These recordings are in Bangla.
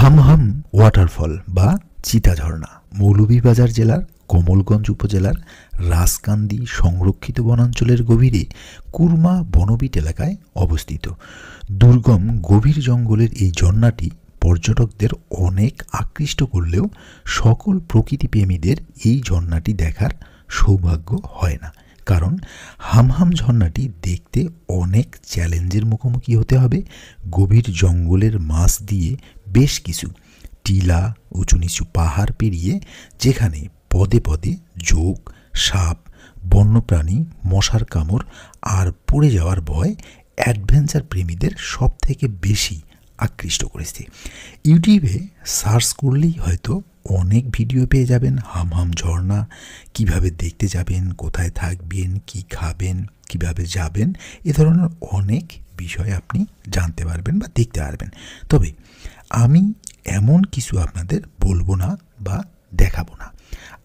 হামহাম ওয়াটারফল বা চিতা ঝর্ণা মৌলভীবাজার জেলার কমলগঞ্জ উপজেলার রাজকান্দি সংরক্ষিত বনাঞ্চলের গভীরে কুরমা বনবিট এলাকায় অবস্থিত। দুর্গম গভীর জঙ্গলের এই ঝর্ণাটি পর্যটকদের অনেক আকৃষ্ট করলেও সকল প্রকৃতিপ্রেমীদের এই ঝর্ণাটি দেখার সৌভাগ্য হয় না, কারণ হামহাম ঝর্ণাটি দেখতে অনেক চ্যালেঞ্জের মুখোমুখি হতে হবে। গভীর জঙ্গলের মাঝ দিয়ে বেশ কিছু টিলা, উঁচু নিচু পাহাড় পেরিয়ে, যেখানে পদে পদে জোক, সাপ, বন্যপ্রাণী, মশার কামড় আর পড়ে যাওয়ার ভয় অ্যাডভেঞ্চার প্রেমীদের সব থেকে বেশি আকৃষ্ট করেছে। ইউটিউবে সার্চ করলেই হয়তো অনেক ভিডিও পেয়ে যাবেন হামহাম ঝর্ণা, কিভাবে দেখতে যাবেন, কোথায় থাকবেন, কি খাবেন, কিভাবে যাবেন, এ ধরনের অনেক বিষয় আপনি জানতে পারবেন বা দেখতে পারবেন। তবে আমি এমন কিছু আপনাদের বলবো না বা দেখাবো না।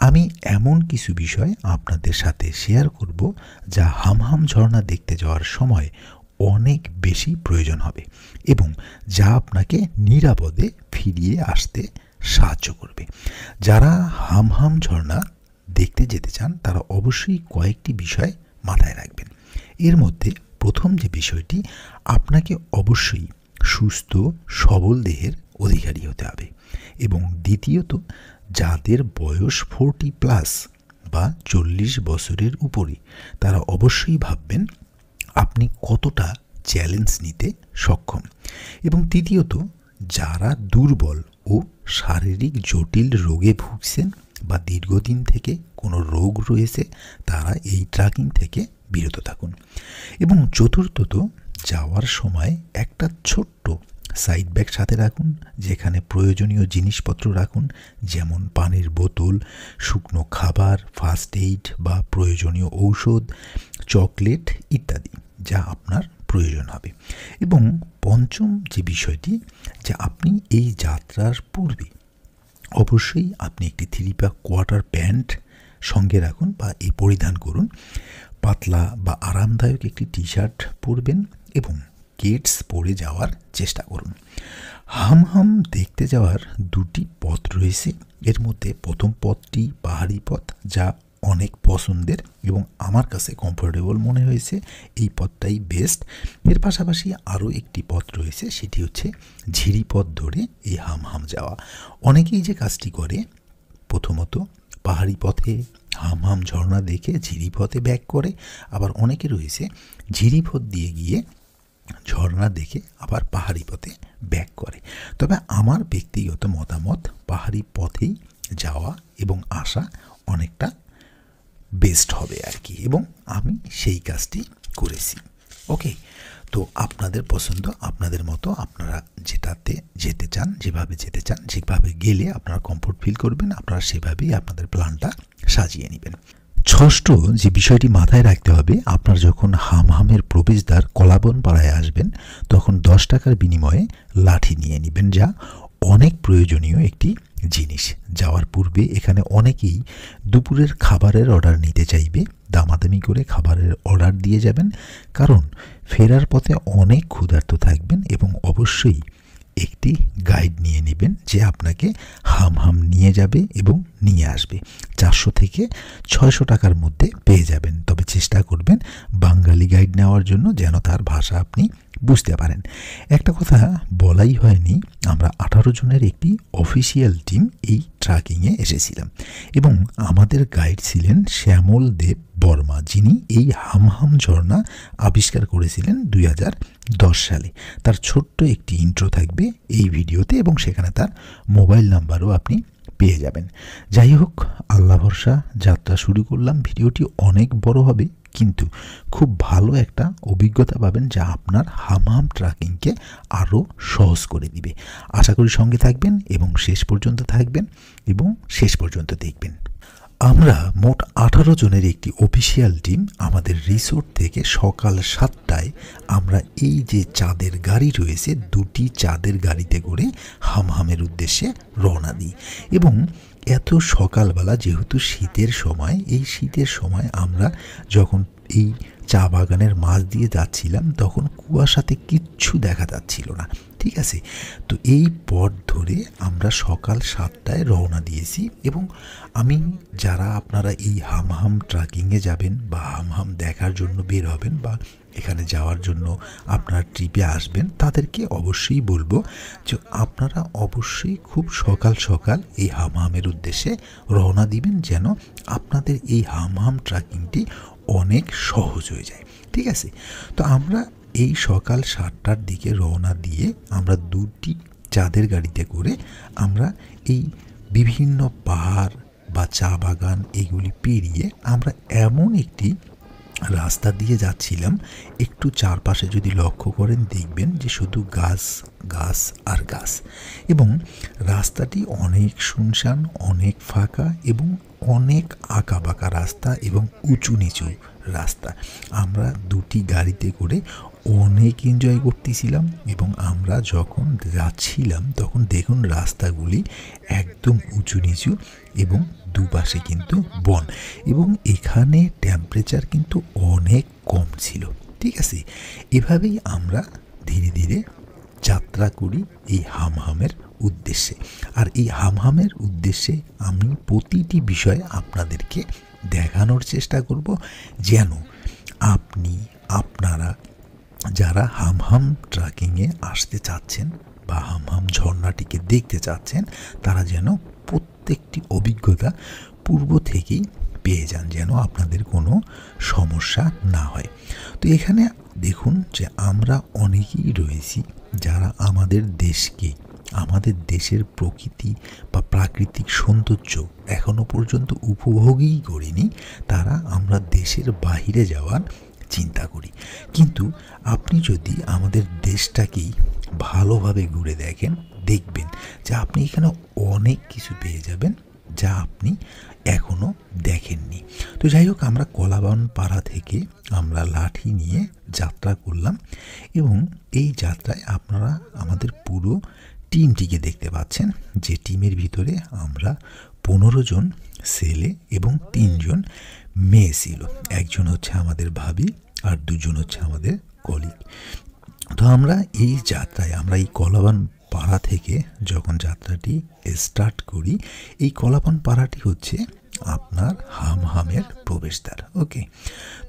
আমি এমন কিছু বিষয় আপনাদের সাথে শেয়ার করব যা হামহাম ঝর্ণা দেখতে যাওয়ার সময় অনেক বেশি প্রয়োজন হবে এবং যা আপনাকে নিরাপদে ফিরিয়ে আসতে সাহায্য করবে। যারা হামহাম ঝর্ণা দেখতে যেতে চান তারা অবশ্যই কয়েকটি বিষয় মাথায় রাখবেন। এর মধ্যে প্রথম যে বিষয়টি, আপনাকে অবশ্যই সুস্থ সবল দেহের অধিকারী হতে হবে এবং দ্বিতীয়ত, যাদের বয়স 40+ বা 40 বছরের উপরে তারা অবশ্যই ভাববেন আপনি কতটা চ্যালেঞ্জ নিতে সক্ষম। এবং তৃতীয়ত, যারা দুর্বল ও শারীরিক জটিল রোগে ভুগছেন বা দীর্ঘদিন থেকে কোনো রোগ রয়েছে তারা এই ট্রেকিং থেকে বিরত থাকুন। এবং চতুর্থত, যাওয়ার সময় একটা ছোট্ট সাইড ব্যাগ সাথে রাখুন, যেখানে প্রয়োজনীয় জিনিসপত্র রাখুন, যেমন পানির বোতল, শুকনো খাবার, ফার্স্ট এইড বা প্রয়োজনীয় ঔষধ, চকলেট ইত্যাদি, যা আপনার প্রয়োজন হবে। এবং পঞ্চম যে বিষয়টি, যে আপনি এই যাত্রার পূর্বে অবশ্যই আপনি একটি 3/4 প্যান্ট সঙ্গে রাখুন বা এই পরিধান করুন। পাতলা বা আরামদায়ক একটি টি শার্ট পরবেন এবং কেটস পরে যাওয়ার চেষ্টা করুন। হামহাম দেখতে যাওয়ার দুটি পথ রয়েছে। এর মধ্যে প্রথম পথটি পাহাড়ি পথ, যা অনেক পছন্দের এবং আমার কাছে কমফোর্টেবল মনে হয়েছে। এই পথটাই বেস্ট। এর পাশাপাশি আরও একটি পথ রয়েছে, সেটি হচ্ছে ঝিরি পথ ধরে এই হামহাম যাওয়া। অনেকেই যে কাজটি করে, প্রথমত পাহাড়ি পথে হামহাম ঝর্ণা দেখে ঝিরি পথে ব্যাক করে, আবার অনেকে রয়েছে ঝিরি পথ দিয়ে গিয়ে ঝর্ণা দেখে আবার পাহাড়ি পথে ব্যাক করে। তবে আমার ব্যক্তিগত মতামত, পাহাড়ি পথেই যাওয়া এবং আসা অনেকটা বেস্ট হবে আর কি, এবং আমি সেই কাজটি করেছি। ওকে, তো আপনাদের পছন্দ, আপনাদের মতো, আপনারা যেটাতে যেতে চান, যেভাবে যেতে চান, যেভাবে গেলে আপনারা কমফোর্ট ফিল করবেন, আপনারা সেভাবেই আপনাদের প্ল্যানটা সাজিয়ে নেবেন। ষষ্ঠ যে বিষয়টি মাথায় রাখতে হবে, আপনার যখন হামহামের প্রবেশদ্বার কলাবন পাড়ায় আসবেন তখন 10 টাকার বিনিময়ে লাঠি নিয়ে নেবেন, যা অনেক প্রয়োজনীয় একটি জিনিস। যাওয়ার পূর্বে এখানে অনেকেই দুপুরের খাবারের অর্ডার নিতে চাইবে, দামাদামি করে খাবারের অর্ডার দিয়ে যাবেন, কারণ ফেরার পথে অনেক ক্ষুধার্ত থাকবেন। এবং অবশ্যই একটি গাইড নিয়ে নেবেন যে আপনাকে হামহাম নিয়ে যাবে এবং নিয়ে আসবে। 400 থেকে 600 টাকার মধ্যে পেয়ে যাবেন। তবে চেষ্টা করবেন বাঙালি গাইড নেওয়ার জন্য, যেন তার ভাষা আপনি বুঝতে পারেন। একটা কথা বলাই হয়নি, আমরা 18 জনের একটি অফিসিয়াল টিম এই ট্রেকিংয়ে এসেছিলাম এবং আমাদের গাইড ছিলেন শ্যামল দেব বর্মা, যিনি এই হামহাম ঝর্ণা আবিষ্কার করেছিলেন 2010 সালে। তার ছোট্ট একটি ইন্ট্রো থাকবে এই ভিডিওতে এবং সেখানে তার মোবাইল নাম্বারও আপনি পেয়ে যাবেন। যাই হোক, আল্লাহ ভরসা যাত্রা শুরু করলাম। ভিডিওটি অনেক বড় হবে, কিন্তু খুব ভালো একটা অভিজ্ঞতা পাবেন, যা আপনার হামহাম ট্রেকিংকে আরও সহজ করে দিবে। আশা করি সঙ্গে থাকবেন এবং শেষ পর্যন্ত থাকবেন এবং শেষ পর্যন্ত দেখবেন। আমরা মোট 18 জনের একটি অফিসিয়াল টিম আমাদের রিসোর্ট থেকে সকাল 7টায় আমরা এই যে চাঁদের গাড়ি রয়েছে, দুটি চাঁদের গাড়িতে করে হামহামের উদ্দেশ্যে রওনা দিই। এবং এত সকালবেলা, যেহেতু শীতের সময়, এই শীতের সময় আমরা যখন এই চা বাগানের মাঝ দিয়ে যাচ্ছিলাম তখন কুয়াশাতে কিচ্ছু দেখা যাচ্ছিল না। ঠিক আছে। তো এই পথ ধরে আমরা সকাল 7টায় রওনা দিয়েছি এবং আমি যারা আপনারা এই হামহাম ট্রাকিংয়ে যাবেন বা হামহাম দেখার জন্য বের হবেন বা এখানে যাওয়ার জন্য আপনার ট্রিপে আসবেন, তাদেরকে অবশ্যই বলবো যে আপনারা অবশ্যই খুব সকাল সকাল এই হামহামের উদ্দেশ্যে রওনা দিবেন, যেন আপনাদের এই হামহাম ট্রাকিংটি অনেক সহজ হয়ে যায়। ঠিক আছে। তো আমরা এই সকাল 7টার দিকে রওনা দিয়ে আমরা 2টি চাঁদের গাড়িতে করে আমরা এই বিভিন্ন পাহাড় বা চা বাগান এগুলি পেরিয়ে আমরা এমন একটি রাস্তা দিয়ে যাচ্ছিলাম, একটু চারপাশে যদি লক্ষ্য করেন দেখবেন যে শুধু গাছ গাছ আর গাছ, এবং রাস্তাটি অনেক শুনশান, অনেক ফাঁকা এবং অনেক আঁকাবাঁকা রাস্তা এবং উঁচু নিচু রাস্তা। আমরা 2টি গাড়িতে করে অনেক এনজয় করতেছিলাম এবং আমরা যখন যাচ্ছিলাম তখন দেখুন রাস্তাগুলি একদম উঁচু নিচু এবং দুপাশে কিন্তু বন, এবং এখানে টেম্পারেচার কিন্তু অনেক কম ছিল। ঠিক আছে। এভাবেই আমরা ধীরে ধীরে যাত্রা করি এই হামহামের উদ্দেশ্যে। আর এই হামহামের উদ্দেশ্যে আমি প্রতিটি বিষয় আপনাদেরকে দেখানোর চেষ্টা করব, যেন আপনারা যারা হামহাম ট্রাকিংয়ে আসতে চাচ্ছেন বা হামহাম ঝর্ণাটিকে দেখতে চাচ্ছেন, তারা যেন প্রত্যেকটি অভিজ্ঞতা পূর্ব থেকেই পেয়ে যান, যেন আপনাদের কোনো সমস্যা না হয়। তো এখানে দেখুন যে আমরা অনেকেই রয়েছি যারা আমাদের দেশকে, আমাদের দেশের প্রকৃতি বা প্রাকৃতিক সৌন্দর্য এখনো পর্যন্ত উপভোগই করিনি, তারা আমরা দেশের বাহিরে যাওয়ার চিন্তা করি। কিন্তু আপনি যদি আমাদের দেশটাকেই ভালোভাবে ঘুরে দেখেন, দেখবেন যে আপনি এখানে অনেক কিছু পেয়ে যাবেন যা আপনি এখনও দেখেননি। তো যাই হোক, আমরা কলাবান পাড়া থেকে আমরা লাঠি নিয়ে যাত্রা করলাম এবং এই যাত্রায় আপনারা আমাদের পুরো টিমটিকে দেখতে পাচ্ছেন, যে টিমের ভিতরে আমরা 15 জন ছেলে এবং 3 জন মেয়ে ছিল। একজন হচ্ছে আমাদের ভাবি আর 2 জন হচ্ছে আমাদের কলিগ। তো আমরা এই যাত্রায় আমরা এই কলাবান পাড়া থেকে যখন যাত্রাটি স্টার্ট করি, এই কলাবান পাড়াটি হচ্ছে আপনার হামহামের প্রবেশদ্বার। ওকে।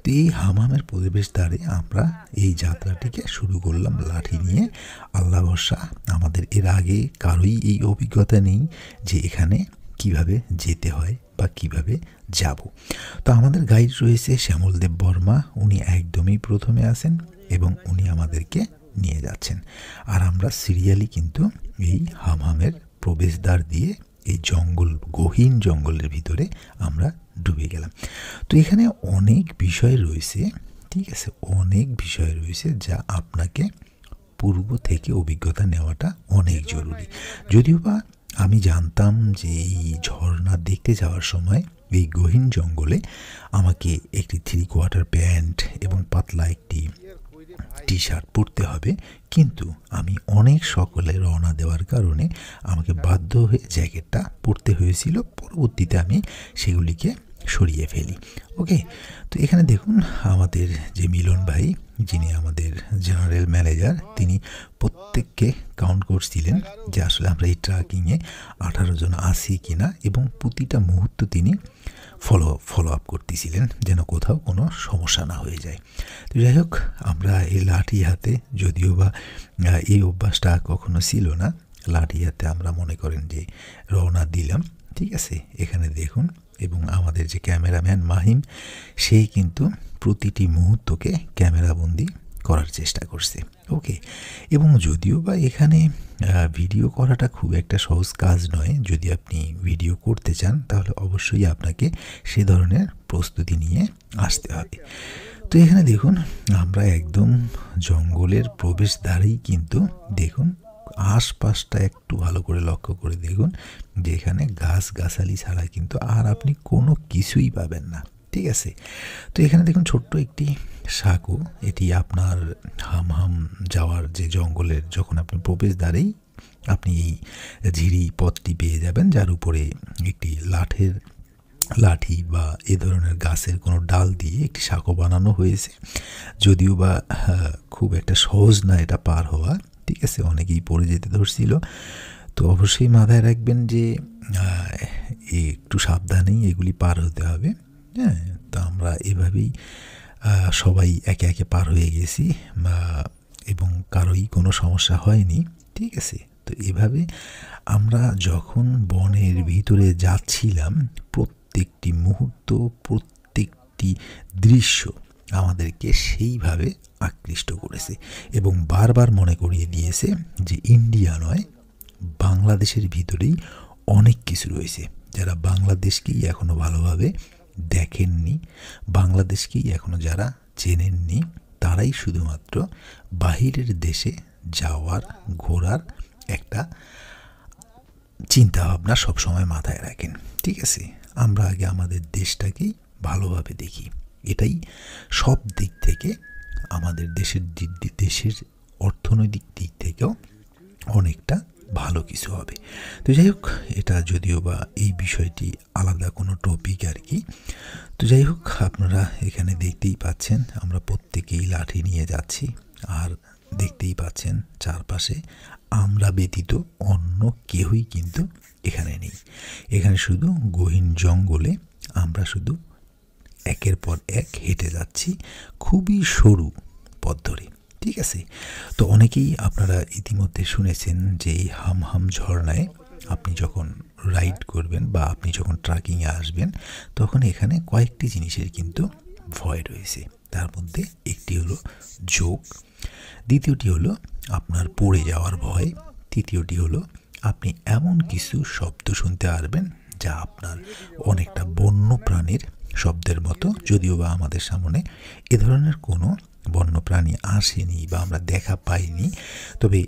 তো এই হামহামের প্রবেশদ্বারে আমরা এই যাত্রাটিকে শুরু করলাম লাঠি নিয়ে। আল্লাহ ভরসা, আমাদের এর আগে কারোই এই অভিজ্ঞতা নেই যে এখানে কিভাবে যেতে হয় বা কিভাবে যাব। তো আমাদের গাইড রয়েছে শ্যামলদেব বর্মা, উনি একদমই প্রথমে আছেন এবং উনি আমাদেরকে নিয়ে যাচ্ছেন। আর আমরা সিরিয়ালি কিন্তু এই হামহামের প্রবেশদ্বার দিয়ে এই জঙ্গল, গহীন জঙ্গলের ভিতরে আমরা ডুবে গেলাম। তো এখানে অনেক বিষয় রয়েছে, ঠিক আছে, অনেক বিষয় রয়েছে যা আপনাকে পূর্ব থেকে অভিজ্ঞতা নেওয়াটা অনেক জরুরি। যদিও বা আমি জানতাম যে এই ঝর্ণা দেখতে যাওয়ার সময় এই গহীন জঙ্গলে আমাকে একটি 3/4 প্যান্ট এবং পাতলা একটি টি-শার্ট পরতে হবে, কিন্তু আমি অনেক সকালে রওনা দেওয়ার কারণে আমাকে বাধ্য হয়ে জ্যাকেটটা পরতে হয়েছিল। পরবর্তীতে আমি সেগুলিকে সরিয়ে ফেলি। ওকে। তো এখানে দেখুন আমাদের যে মিলন ভাই, যিনি আমাদের জেনারেল ম্যানেজার, তিনি প্রত্যেককে কাউন্ট করছিলেন যে আসলে আমরা এই ট্রাকিংয়ে 18 জন আছি কিনা, এবং প্রতিটা মুহূর্ত তিনি ফলো আপ করতেছিলেন যেন কোথাও কোনো সমস্যা না হয়ে যায়। তো যাই হোক, আমরা এই লাঠি হাতে, যদিও বা এই অভ্যাসটা কখনো ছিল না, লাঠি হাতে আমরা মনে করেন যে রওনা দিলাম। ঠিক আছে। এখানে দেখুন, এবং আমাদের যে ক্যামেরাম্যান মাহিম, সেই কিন্তু প্রতিটি মুহূর্তকে ক্যামেরাবন্দি করার চেষ্টা করছে। ওকে। এবং যদিও বা এখানে ভিডিও করাটা খুব একটা সহজ কাজ নয়, যদি আপনি ভিডিও করতে চান তাহলে অবশ্যই আপনাকে সে ধরনের প্রস্তুতি নিয়ে আসতে হবে। তো এখানে দেখুন আমরা একদম জঙ্গলের প্রবেশদ্বারেই কিন্তু দেখুন আশপাশটা একটু ভালো করে লক্ষ্য করে দেখুন যে এখানে গাছগাছালি ছাড়া কিন্তু আর আপনি কোনো কিছুই পাবেন না। ঠিক আছে। তো এখানে দেখুন ছোট্ট একটি সাঁকো, এটি আপনার হামহাম যাওয়ার যে জঙ্গলের যখন আপনি প্রবেশদ্বারেই আপনি এই ঝিরি পথটি পেয়ে যাবেন, যার উপরে একটি লাঠি বা এ ধরনের গাছের কোনো ডাল দিয়ে একটি সাঁকো বানানো হয়েছে। যদিও বা খুব একটা সহজ না এটা পার হওয়া। ঠিক আছে, অনেকেই পড়ে যেতে ধরছিল। তো অবশ্যই মাথায় রাখবেন যে একটু সাবধানেই এগুলি পার হতে হবে। হ্যাঁ, তো আমরা এভাবেই সবাই একে একে পার হয়ে গেছি এবং কারোই কোনো সমস্যা হয়নি। ঠিক আছে, তো এভাবে আমরা যখন বনের ভিতরে যাচ্ছিলাম প্রত্যেকটি মুহূর্ত, প্রত্যেকটি দৃশ্য আমাদেরকে সেইভাবে আকৃষ্ট করেছে এবং বারবার মনে করিয়ে দিয়েছে যে ইন্ডিয়া নয়, বাংলাদেশের ভিতরেই অনেক কিছু রয়েছে। যারা বাংলাদেশকেই এখনও ভালোভাবে দেখেননি, বাংলাদেশকেই এখনও যারা চেনেননি, তারাই শুধুমাত্র বাহিরের দেশে যাওয়ার, ঘোরার একটা চিন্তাভাবনা সবসময় মাথায় রাখেন। ঠিক আছে, আমরা আগে আমাদের দেশটাকেই ভালোভাবে দেখি। এটাই সব দিক থেকে আমাদের দেশের অর্থনৈতিক দিক থেকেও অনেকটা ভালো কিছু হবে। তো যাই হোক, এটা যদিও বা এই বিষয়টি আলাদা কোনো টপিক আর কি। তো যাই হোক, আপনারা এখানে দেখতেই পাচ্ছেন আমরা প্রত্যেকেই লাঠি নিয়ে যাচ্ছি, আর দেখতেই পাচ্ছেন চারপাশে আমরা ব্যতীত অন্য কেউই কিন্তু এখানে নেই। এখানে শুধু গহীন জঙ্গলে আমরা শুধু একের পর এক হেঁটে যাচ্ছি খুবই সরু পথ ধরে। ঠিক আছে, তো অনেকেই আপনারা ইতিমধ্যে শুনেছেন যে এই হামহাম ঝর্ণায় আপনি যখন রাইড করবেন বা আপনি যখন ট্রাকিংয়ে আসবেন, তখন এখানে কয়েকটি জিনিসের কিন্তু ভয় রয়েছে। তার মধ্যে একটি হলো জোক, দ্বিতীয়টি হলো আপনার পড়ে যাওয়ার ভয়, তৃতীয়টি হলো আপনি এমন কিছু শব্দ শুনতে পারবেন যা আপনার অনেকটা বন্য প্রাণীর শব্দের মতো, যদিও বা আমাদের সামনে এ ধরনের কোনো বন্য প্রাণী আসেনি বা আমরা দেখা পাইনি। তবে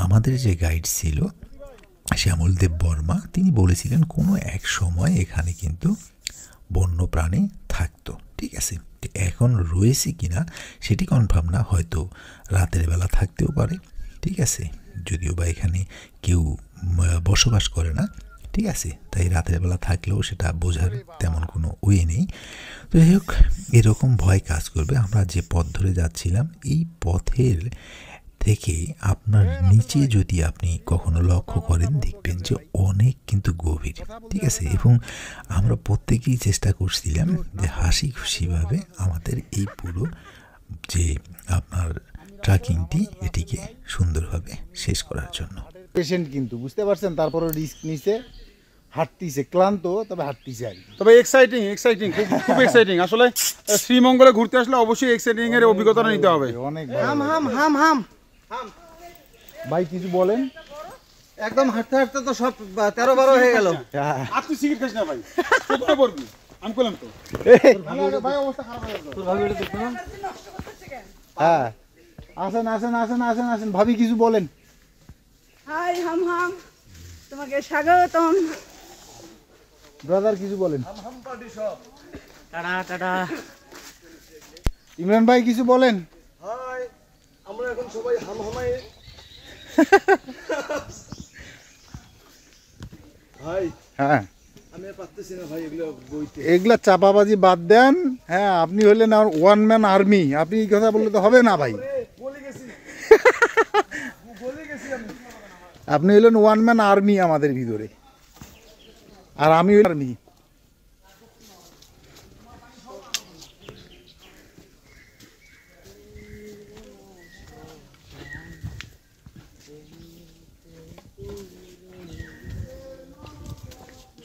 আমাদের যে গাইড ছিল শ্যামলদেব বর্মা, তিনি বলেছিলেন কোনো এক সময় এখানে কিন্তু বন্য প্রাণী থাকতো। ঠিক আছে, এখন রয়েছে কিনা সেটি কনফার্ম না, হয়তো রাতের বেলা থাকতেও পারে। ঠিক আছে, যদিও বা এখানে কেউ বসবাস করে না। ঠিক আছে, তাই রাতের বেলা থাকলেও সেটা বোঝার তেমন কোনো ওয়ে নেই। তো যাই হোক, এরকম ভয় কাজ করবে। আমরা যে পথ ধরে যাচ্ছিলাম, এই পথের থেকে আপনার নিচে যদি আপনি কখনো লক্ষ্য করেন, দেখবেন যে অনেক কিন্তু গভীর। ঠিক আছে, এবং আমরা প্রত্যেকেই চেষ্টা করছিলাম যে হাসি খুশিভাবে আমাদের এই পুরো যে আপনার ট্রাকিংটি এটিকে সুন্দরভাবে শেষ করার জন্য। পেশেন্ট কিন্তু বুঝতে পারছেন, তারপরে রিস্ক নিছে, হাঁটতিছে, ক্লান্ত তবে হাঁটতিছে আর। তবে এক্সাইটিং খুব এক্সাইটিং। আসলে শ্রীমঙ্গলে ঘুরতে আসলে অবশ্যই এক্সাইটিং এর অভিজ্ঞতাটা নিতে হবে। অনেক হাম হাম হাম হাম ভাই কিছু বলেন। একদম হাঁটতে হাঁটতে তো সব 13-12 হয়ে গেল। আর তুই সিগারেট খাস না ভাই, কোথায় পড়বি? আমি কইলাম তো ভাই, অবস্থা খারাপ হয়ে গেল। তোর ভাবি এটা দেখো না। হ্যাঁ, আসেন আসেন আসেন আসেন আসেন, ভাবি কিছু বলেন। হাই হাম হাম, তোমাকে স্বাগতম। ব্রাদার কিছু বলেন। Tata tata. ইমরান ভাই কিছু বলেন। হাই, আমরা এখন সবাই হামহামাই। ভাই হ্যাঁ, আমি আর পারতেছি না ভাই এগুলো বইতে। এগুলা চাপাবাজি বাদ দেন। হ্যাঁ, আপনি হলেন আর ওয়ান ম্যান আর্মি, আপনি এই কথা বললে তো হবে না ভাই। বলে গেছি আমি। আপনি হলেন ওয়ান ম্যান আর্মি আমাদের ভিতরে, আর আমি আর্মি।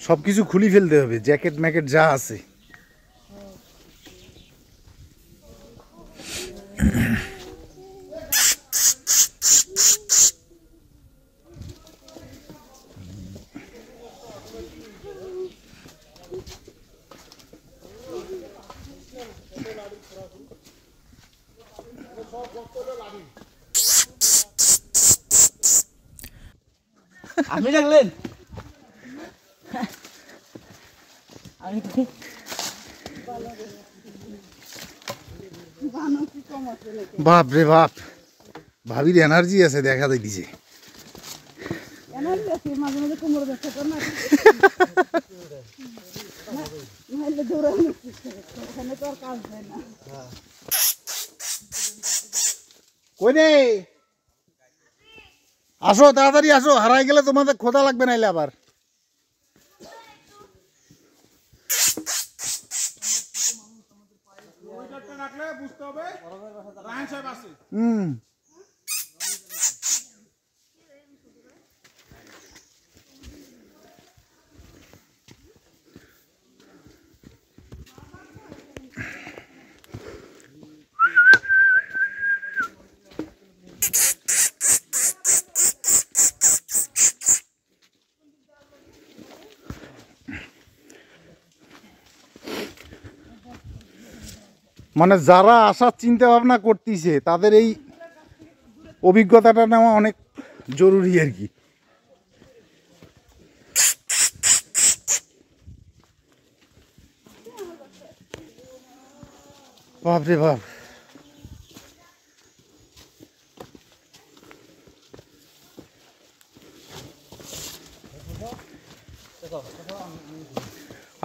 সবকিছু খুলি ফেলতে হবে, জ্যাকেট ম্যাকেট যা আছে। আপনি দেখলেন? বাপ রে বাপ, ভাবির এনার্জি আছে দেখা যাইতেছে। মাঝে মাঝে কোমর ব্যথা করে না, নাহলে দৌড়ানো ওখানে তো আর কাজ হয় না। কই রে আসো তাড়াতাড়ি আসো, হারাই গেলে তোমাদের খোদা লাগবে নাইলে আবার। রাখলে বুঝতে হবে রায়হান সাহেব আছে। হুম, মানে যারা আসার চিন্তা ভাবনা করতেছে তাদের এই অভিজ্ঞতাটা নেওয়া অনেক জরুরি আর কি। বাপরে বাপ,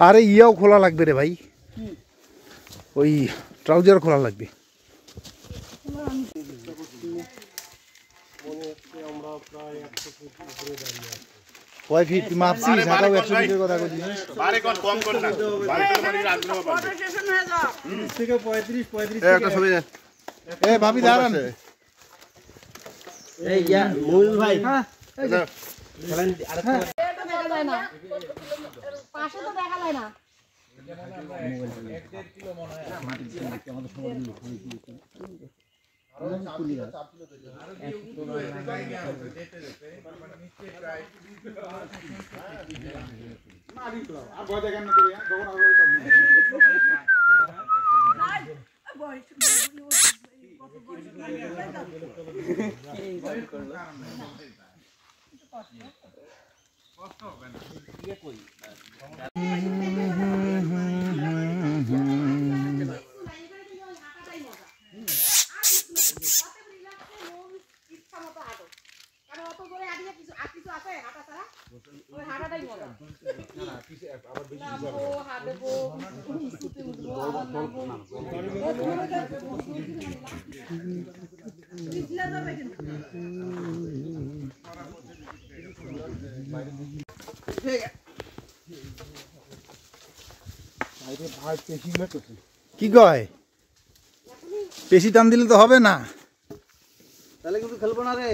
আরে ইয়াও খোলা লাগবে রে ভাই, ওই ট্রাউজার খোলা লাগবে। কয় ফিট মাপছি, ঢাকাও 100 ফিটের কথা কইছি। বারে কোন কম কর না, বারে কোন মানে আগ্রহ পাবে। 30 থেকে 35 একটা ছবি দেন। এ ভাবি দাঁড়ান, এই ইয়া মুল ভাই এটা দেখা যায় না, পাশে তো দেখা যায় না। আর ভয় দেখেন না তুমি, যখন আগে হইতাম না। কি কয় পেশি টান দিলে তো হবে না। তাহলে কিন্তু খেলবো না রে।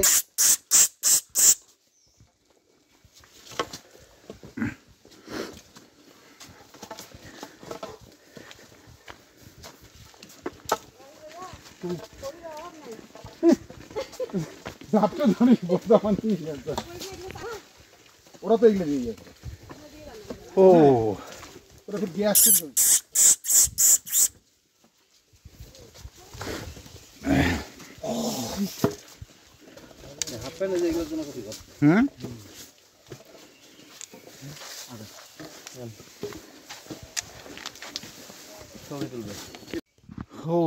ওরা তো এগুলো দিয়ে যাচ্ছে। ও ওরা খুব গ্যাস হাফ প্যান্ট যেগুলোর জন্য ক্ষতি করে। হুম, ছবি তুলবে। ও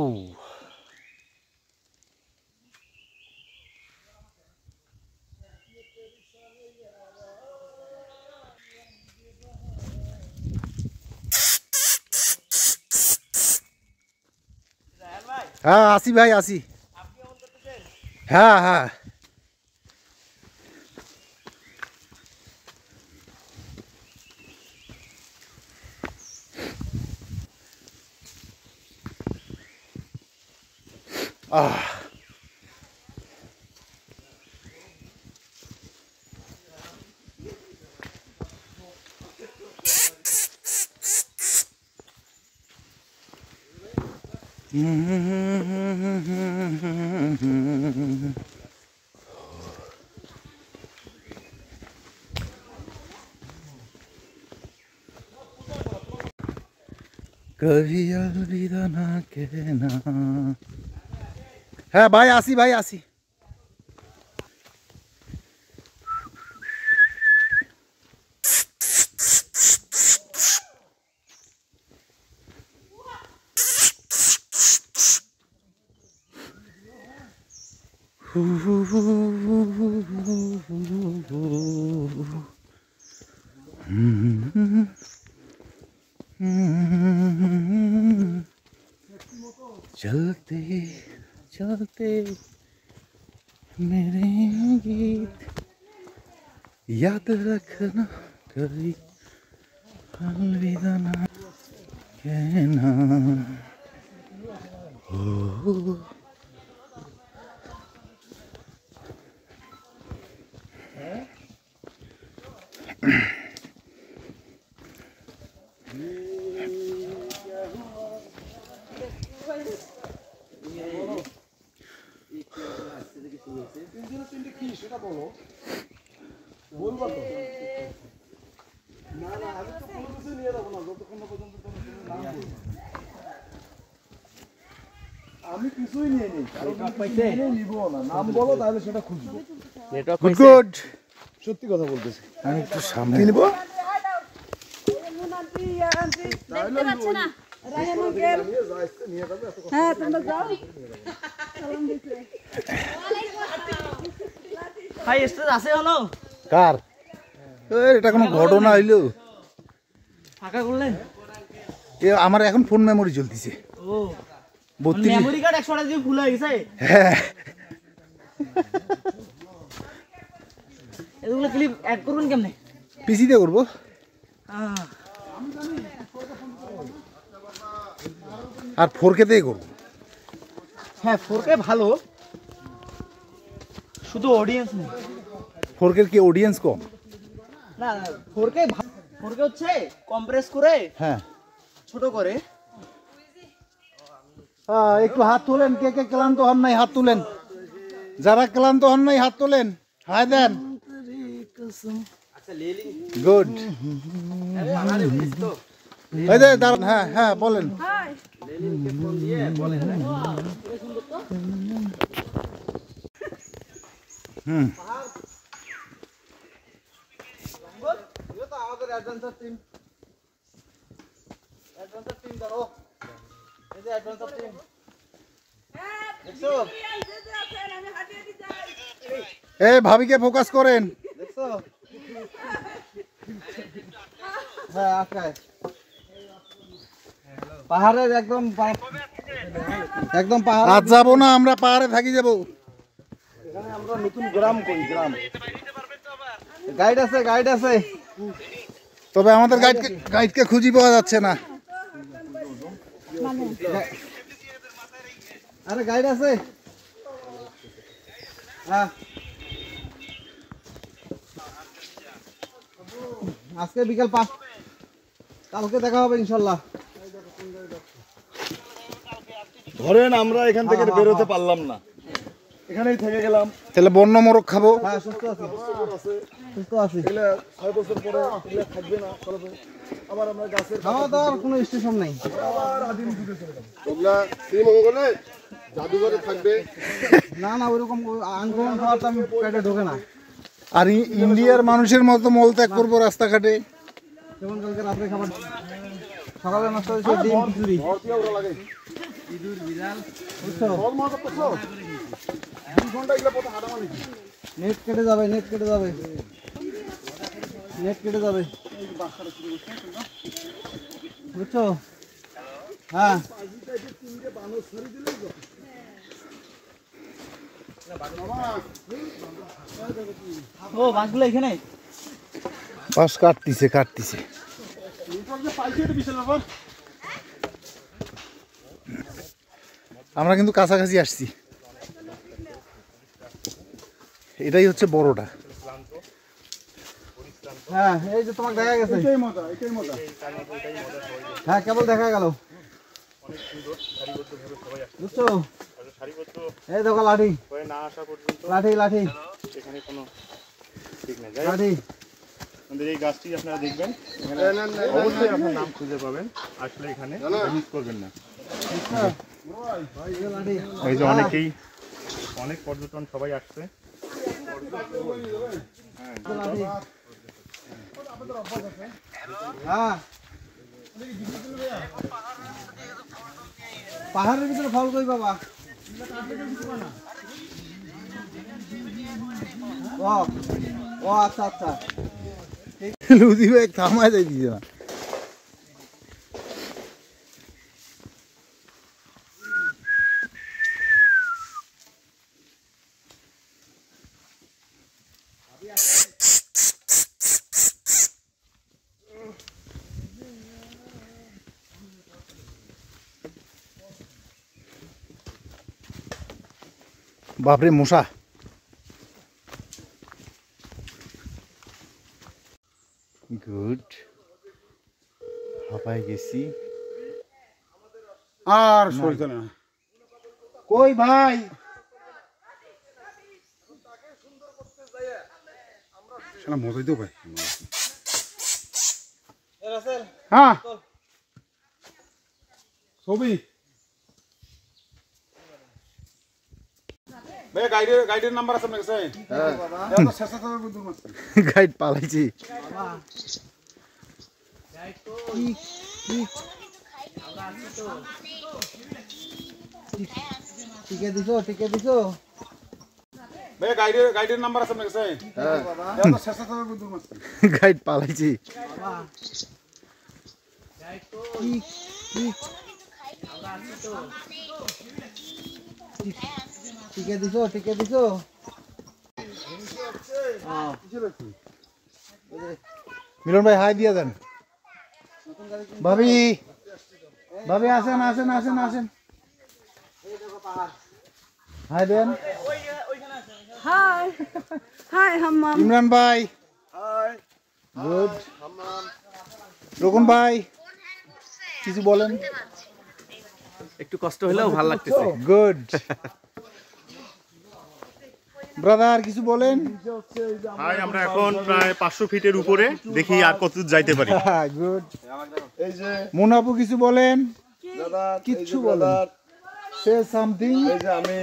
হ্যাঁ আসি ভাই আসি, হ্যাঁ হ্যাঁ কবি अलविदा ना कहना। হ্যাঁ ভাই আসি, ভাই আসি। चलते चलते मेरे गीत याद रखना कभी अलविदा ना कहना ओ কি সেটা বলো, বলবা তো? না না, আমি তো কোনো কিছু নিয়ে যাবো না যতক্ষণ না পর্যন্ত তুমি নাম বলবে। আমি কিছুই নিয়ে নিই, নিব না। নাম বলো তাহলে সেটা খুঁজবো। Good good. সত্যি কথা বলতেছি। আমি একটু সামনে কি নিব? দেখতে পাচ্ছ না রায়ান আঙ্কেল হ্যাঁ তোমরা যাও ভাই স্টেজ আছে হলো কার এটা কোনো ঘটনা হইলো? ফাঁকা করলেন? এ আমার এখন ফোন মেমোরি চলতেছে। ও 32 মেমোরি কার্ড 100টা দিয়ে ফুল হয়ে গেছে। হ্যাঁ এগুলো ক্লিপ অ্যাড করবেন কেমনে? পিসিতে করবো। আর 4K তেই করবো। হ্যাঁ 4K ভালো, শুধু অডিয়েন্স নেই। 4K কি অডিয়েন্স কম? না 4K 4K হচ্ছে কম্প্রেস করে হ্যাঁ ছোট করে। একটু হাত তোলেন, কে কে ক্লান্ত হন নাই হাত তুলেন। যারা ক্লান্ত হন নাই হাত তোলেন, হাই দেন। গুড। এই যে দাঁড়ান, হ্যাঁ হ্যাঁ বলেন। হুম এটা তো আমাদের অ্যাডভেঞ্চার টিম। অ্যাডভেঞ্চার টিম ধরো, এই যে অ্যাডভেঞ্চার টিম দেখছো? এই ভাবিকে ফোকাস করেন। দেখছো? হ্যাঁ আকাশ পাহাড়ের একদম একদম পাহাড়। আজ যাবো না, আমরা পাহাড়ে থাকি যাবো। এখানে আমরা নতুন গ্রাম করি, গ্রাম। গাইড আছে, গাইড আছে। তবে আমাদের গাইডকে খুঁজি পাওয়া যাচ্ছে না। আরে গাইড আছে। হ্যাঁ আজকে বিকাল 5, কালকে দেখা হবে ইনশাল্লাহ। ধরেন আমরা এখান থেকে বেরোতে পারলাম না, এখানেই থেকে গেলাম। তাহলে বন্য মোরগ খাবো। হ্যাঁ সুস্থ আছি, সুস্থ আছি। এগুলা 6 বছর পরে এগুলা থাকবে না, ফলবে। আবার আমরা গাছের খাওয়া দাওয়ার কোনো স্টেশন নেই। আবার আদিম যুগে চলে যাবো। ওগুলা শ্রীমঙ্গলে জাদুঘরে থাকবে। না না ওইরকম আনকমন খাবার তো আমি পেটে ঢোকে না। আর ইন্ডিয়ার মানুষের মতো মলত্যাগ করবো রাস্তাঘাটে। যেমন কালকে রাত্রে খাবার, সকালে নাস্তা হয়েছে ডিম খিচুড়ি। ভর্তিয়া ওরা লাগে। বুঝছো? ফল মজা করছো? 2 ঘন্টা এগুলা পথে হাঁটামানি। নেট কেটে যাবে, নেট কেটে যাবে, নেট কেটে যাবে। বুঝছো? হ্যাঁ ও বাসগুলো এখানে। পাশ কাটতিছে কাটতিছে। আমরা কিন্তু কাছাকাছি আসছি। এটাই হচ্ছে বড়টা। হ্যাঁ এই যে তোমাকে দেখা গেছে। এটাই মজা, এটাই মজা। হ্যাঁ কেবল দেখা গেল। বুঝছো? এই দেখো লাঠি, লাঠি লাঠি লাঠি। আমাদের এই গাছটি আপনারা দেখবেন, এখানে অবশ্যই আপনার নাম খুঁজে পাবেন। আসলে এখানে মিস করবেন না। লাঠি এই যে অনেকেই, অনেক পর্যটন সবাই আসছে। লাঠি। হ্যাঁ পাহাড়ের ভিতরে ফল কই বাবা? ও ও আচ্ছা আচ্ছা। লুদি ভাই থামায় যাই দিছে না। বাপরে মশা। গুড, হাঁপায় গেছি। আর শরীর চলে না। কই ভাই? শালা মজাই তো ভাই। রাসেল হ্যাঁ ছবি ভাই, গাইডের নাম্বার আছে আপনার কাছে? গাইড পালাইছি। টিকে দিছো, টিকে দিছো। ভাই, গাইডের নাম্বার আছে আপনার কাছে? গাইড পালাইছি। টিকে দিছো, টিকে দিছো। মিলন ভাই হাই দিয়ে দেন। ভাবি, ভাবি আসেন আসেন আসেন আসেন, হাই দেন। হাই হাই হাম্মাম। ইমরান ভাই, গুড। রকুন ভাই কিছু বলেন। একটু কষ্ট হলেও ভালো লাগতেছে। গুড। ব্রাদার কিছু বলেন। ভাই আমরা এখন প্রায় 500 ফিটের উপরে, দেখি আর কতদূর যাইতে পারি। গুড। এই যে মুনাপু কিছু বলেন। দাদা, কিচ্ছু বলেন। Say something. এই যে আমি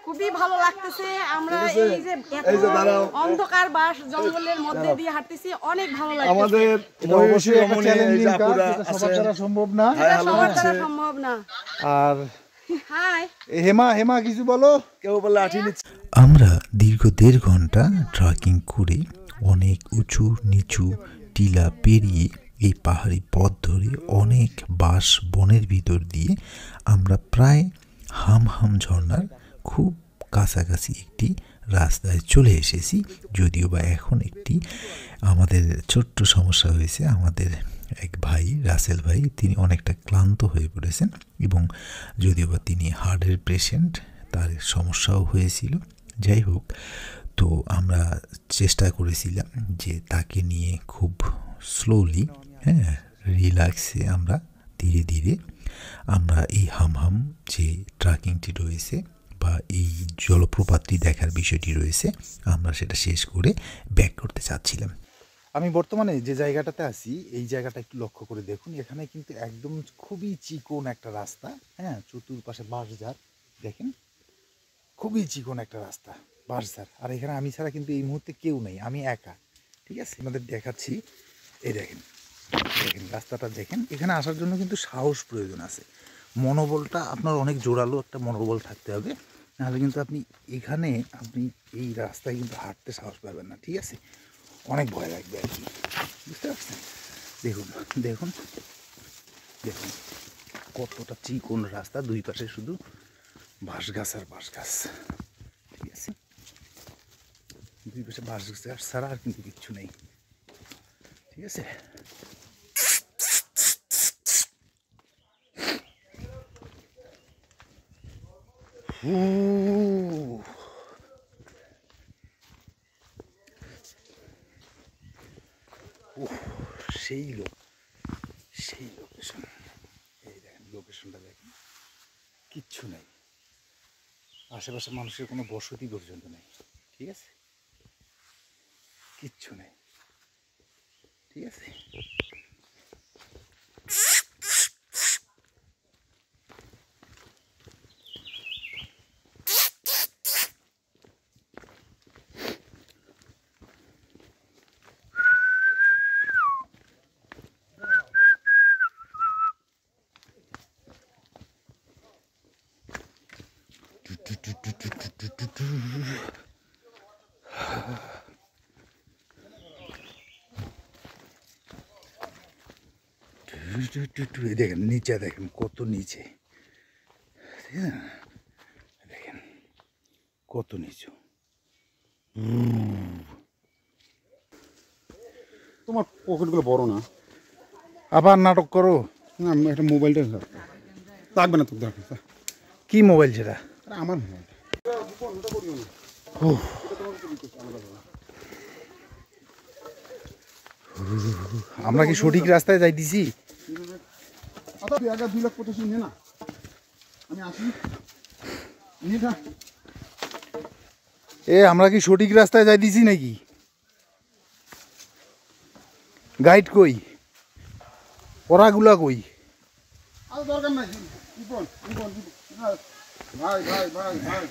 খুবই ভালো লাগতেছে। আমরা এই যে এই যে দাঁড়াও। অন্ধকার বাস জঙ্গলের মধ্যে দিয়ে হাঁটতেছি, অনেক ভালো লাগতেছে। আমাদের এটা অবশ্যই একটা রমণী, চ্যালেঞ্জিং এই যে কাজ, আপুরা যেটা সবার আছেন। দ্বারা সম্ভব না। এটা সবার দ্বারা সম্ভব না। আর হাই হেমা, হেমা কিছু বলো। কেউ বলে লাঠি নিচ্ছে। আমরা দীর্ঘ 1.5 ঘন্টা ট্রেকিং করে অনেক উঁচু নিচু টিলা পেরিয়ে এই পাহাড়ি পথ ধরে অনেক বাঁশ বনের ভিতর দিয়ে আমরা প্রায় হামহাম ঝর্ণার খুব কাছাকাছি একটি রাস্তায় চলে এসেছি। যদিও বা এখন একটি আমাদের ছোট্ট সমস্যা হয়েছে। আমাদের এক ভাই, রাসেল ভাই, তিনি অনেকটা ক্লান্ত হয়ে পড়েছেন এবং যদিও বা তিনি হার্টের পেশেন্ট, তার সমস্যাও হয়েছিল। যাই হোক, তো আমরা চেষ্টা করেছিলাম যে তাকে নিয়ে খুব স্লোলি, রিল্যাক্সে আমরা ধীরে ধীরে আমরা এই হামহাম যে ট্রেকিংটি রয়েছে বা এই জলপ্রপাতটি দেখার বিষয়টি রয়েছে, আমরা সেটা শেষ করে ব্যাক করতে চাচ্ছিলাম। আমি বর্তমানে যে জায়গাটাতে আছি, এই জায়গাটা একটু লক্ষ্য করে দেখুন। এখানে কিন্তু একদম খুবই চিকন একটা রাস্তা, চতুর্পাশে বাঁশঝাড় দেখেন, খুবই চিকন একটা রাস্তা, বাঁশঝাড়। আর এখানে আমি ছাড়া কিন্তু এই মুহূর্তে কেউ নেই, আমি একা। ঠিক আছে, আপনাদের দেখাচ্ছি। এই দেখেন, দেখেন রাস্তাটা দেখেন। এখানে আসার জন্য কিন্তু সাহস প্রয়োজন আছে, মনোবলটা আপনার অনেক জোরালো একটা মনোবল থাকতে হবে, নাহলে কিন্তু আপনি এই রাস্তায় কিন্তু হাঁটতে সাহস পাবেন না। ঠিক আছে, অনেক ভয় লাগবে আর কি, বুঝতে পারছেন। দেখুন দেখুন দেখুন কতটা চিকন রাস্তা, দুই পাশে শুধু বাঁশ গাছ আর বাঁশ গাছ। ঠিক আছে, দুই পাশে বাঁশ গাছ ছাড়া আর কিন্তু কিচ্ছু নেই। ঠিক আছে, সেই লোকেশন। এই দেখেন লোকেশনটা, দেখেন কিচ্ছু নেই আশেপাশে, মানুষের কোনো বসতি পর্যন্ত নেই। ঠিক আছে, কিচ্ছু নেই। ঠিক আছে, দেখেন নিচে, দেখেন কত নিচে, ঠিক আছে, দেখেন কত নিচু। তোমার পকেটগুলো বড় না, আবার নাটক করো না একটা মোবাইলটা লাগবে না তো, দরকার কি মোবাইল সেটা? আমার মোবাইল। আমরা কি সঠিক রাস্তায় যাইতেছি? আচ্ছা 1,02,85,000 নিয়ে না, আমি আসি নিয়ে যা। আমরা কি সঠিক রাস্তায় যাইতেছি নাকি? গাইড কই, ওরাগুলা কই? আর দরকার নাই, ভাই ভাই ভাই ভাই